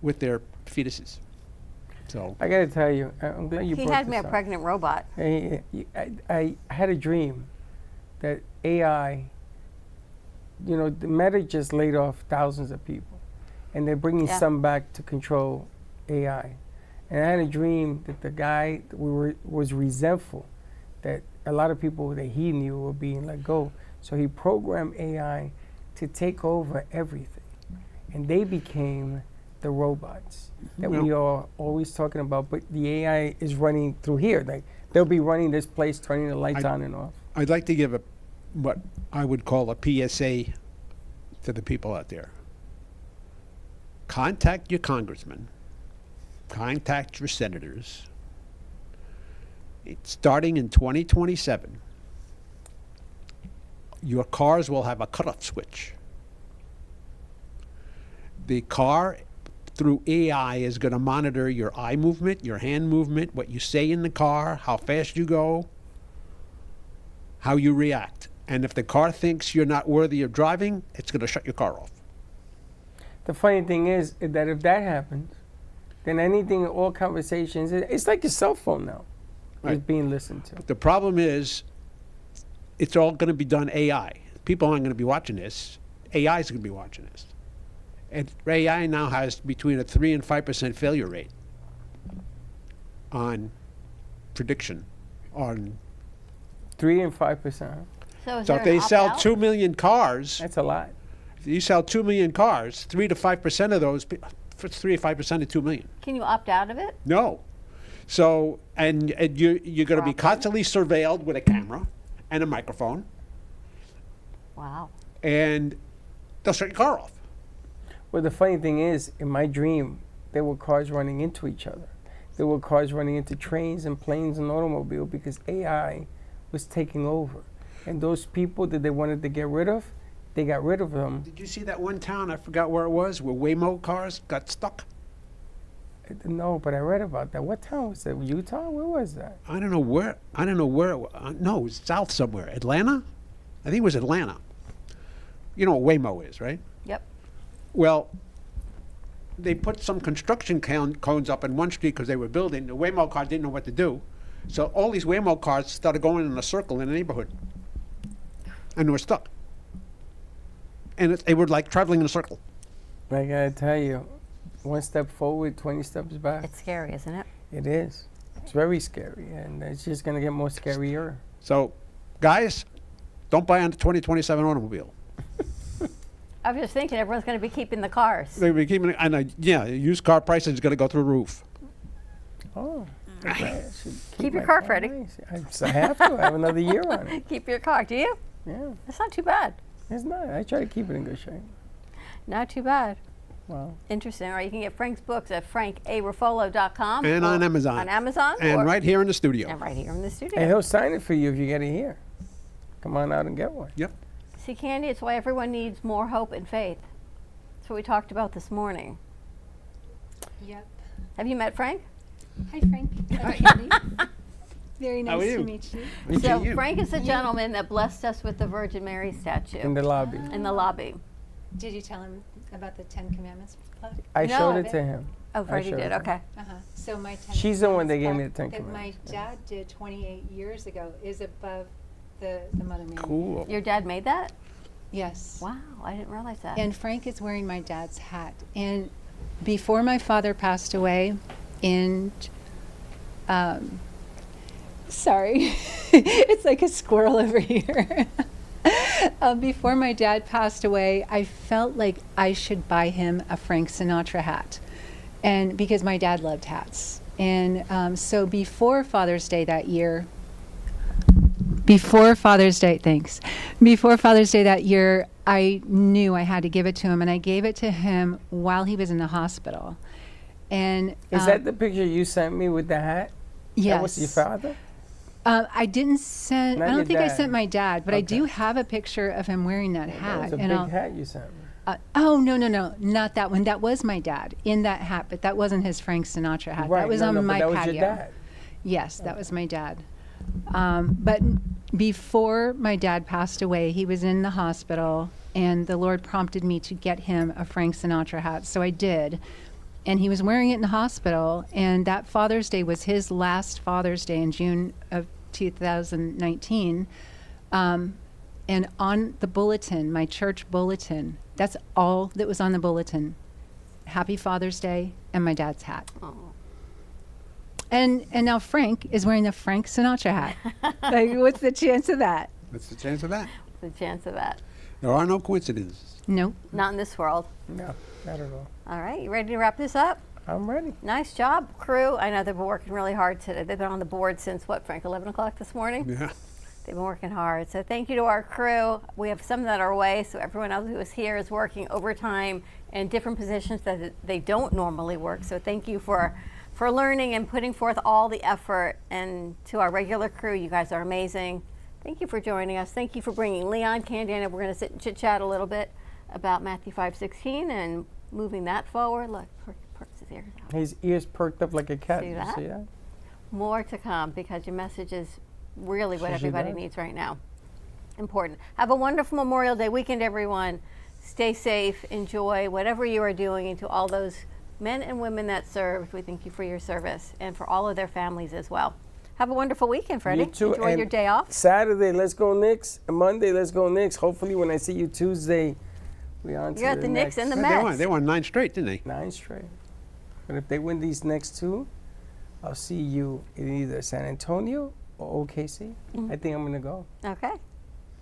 with their fetuses. So I got to tell you, I'm glad you He brought had me this a up. pregnant robot. I had a dream that AI, you know, the Meta just laid off thousands of people, and they're bringing Yeah. some back to control AI. And I had a dream that the guy was resentful that a lot of people that he knew were being let go. So he programmed AI to take over everything, and they became the robots that we are always talking about. But the AI is running through here. Like they'll be running this place, turning the lights on and off. I'd like to give what I would call a PSA to the people out there. Contact your congressman. Contact your senators. It's starting in 2027. Your cars will have a cutoff switch. The car, through AI, is going to monitor your eye movement, your hand movement, what you say in the car, how fast you go, how you react. And if the car thinks you're not worthy of driving, it's going to shut your car off. The funny thing is that if that happens, then anything, all conversations, it's like a cell phone now. It's Right. being listened to. The problem is, it's all going to be done AI. People aren't going to be watching this. AI is going to be watching this. And AI now has between a 3 and 5% failure rate on prediction. On 3 and 5%. So if they sell 2 million cars, that's a lot. If you sell 2 million cars, 3 to 5% of those, 3 to 5% of 2 million. Can you opt out of it? No. So, and you're going to be constantly surveilled with a camera and a microphone, Wow. and they'll shut your car off. Well, the funny thing is, in my dream, there were cars running into each other. There were cars running into trains and planes and automobiles because AI was taking over. And those people that they wanted to get rid of, they got rid of them. Did you see that one town, I forgot where it was, where Waymo cars got stuck? No, but I read about that. What town was that? Utah? Where was that? I don't know where it was. No, it was south somewhere. Atlanta? I think it was Atlanta. You know what Waymo is, right? Yep. Well, they put some construction cones up in one street because they were building. The Waymo car didn't know what to do. So all these Waymo cars started going in a circle in the neighborhood. And they were stuck. And they were like traveling in a circle. I gotta tell you, one step forward, 20 steps back. It's scary, isn't it? It is. It's very scary, and it's just gonna get more scarier. So, guys, don't buy a 2027 automobile. I was just thinking everyone's going to be keeping the cars. They'll be keeping, and used car prices is going to go through the roof. Oh. Keep your car, Freddie. Nice. I have to. I have another year on it. Keep your car. Do you? Yeah. That's not too bad. It's not. I try to keep it in good shape. Not too bad. Wow. Interesting. All right, you can get Frank's books at frankarufolo.com. And on Amazon. On Amazon. And right here in the studio. And right here in the studio. And he'll sign it for you if you get it here. Come on out and get one. Yep. See, Candy, it's why everyone needs more hope and faith. That's what we talked about this morning. Yep. Have you met Frank? Hi, Frank. Hi, Candy. Very How are nice you? to meet you. So Frank is the gentleman that blessed us with the Virgin Mary statue. In the lobby. In the lobby. Did you tell him about the 10 Commandments Club? I showed it to him. Oh, Freddie did. Okay. So my 10 She's the one that gave me Commandments the 10 that my Commandments. dad did 28 years ago is above the Mother Mary. Cool. Your dad made that? Yes. Wow, I didn't realize that. And Frank is wearing my dad's hat. And before my father passed away in, sorry, it's like a squirrel over here. Before my dad passed away, I felt like I should buy him a Frank Sinatra hat. And because my dad loved hats. And so before Father's Day that year, Before Father's Day that year, I knew I had to give it to him, and I gave it to him while he was in the hospital. And Is that the picture you sent me with the hat? Yes. That was your father? I didn't send. Not I don't your think I dad. sent my dad, but I Okay. do have a picture of him wearing that hat. That was a and big hat you sent me. Oh no, not that one. That was my dad in that hat, but that wasn't his Frank Sinatra hat. Right, That was no, on no, but my that was patio. your dad. Yes, that was my dad. But before my dad passed away, he was in the hospital, and the Lord prompted me to get him a Frank Sinatra hat. So I did. And he was wearing it in the hospital, and that Father's Day was his last Father's Day in June of 2019. And on the bulletin, my church bulletin, that's all that was on the bulletin. Happy Father's Day and my dad's hat. Oh. And now Frank is wearing the Frank Sinatra hat. Like, what's the chance of that? What's the chance of that? The chance of that. There are no coincidences. Nope. Not in this world. No, not at all. All right, you ready to wrap this up? I'm ready. Nice job, crew. I know they've been working really hard today. They've been on the board since, what, Frank, 11 o'clock this morning? Yeah. They've been working hard. So thank you to our crew. We have some that are away, so everyone else who is here is working overtime in different positions that they don't normally work. So thank you for learning and putting forth all the effort. And to our regular crew, you guys are amazing. Thank you for joining us. Thank you for bringing Leon, Candy, and we're going to sit and chit-chat a little bit about Matthew 5:16 and moving that forward. Look, perks his ears out. His ears perked up like a cat. See Did that? you see that? More to come because your message is really what She everybody does. needs right now. Important. Have a wonderful Memorial Day weekend, everyone. Stay safe. Enjoy whatever you are doing. And to all those men and women that served, we thank you for your service and for all of their families as well. Have a wonderful weekend, Freddie. You too. Enjoy and your day off. Saturday, let's go Knicks. And Monday, let's go Knicks. Hopefully, when I see you Tuesday, we on to You're at the Knicks and the Mets. They won 9 straight, didn't they? 9 straight. But if they win these next 2, I'll see you in either San Antonio or OKC. I think I'm going to go. Okay.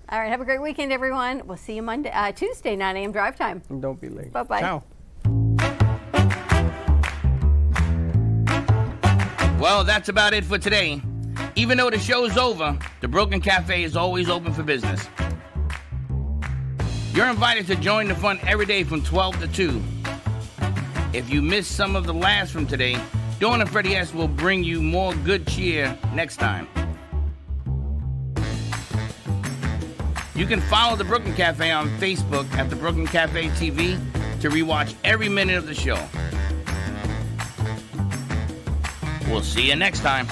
All right. Have a great weekend, everyone. We'll see you Tuesday, 9 a.m. drive time. And don't be late. Bye-bye. Ciao. Well, that's about it for today. Even though the show's over, the Brooklyn Cafe is always open for business. You're invited to join the fun every day from 12 to 2. If you missed some of the laughs from today, Dawn and Freddie S. will bring you more good cheer next time. You can follow the Brooklyn Cafe on Facebook at the Brooklyn Cafe TV to rewatch every minute of the show. We'll see you next time.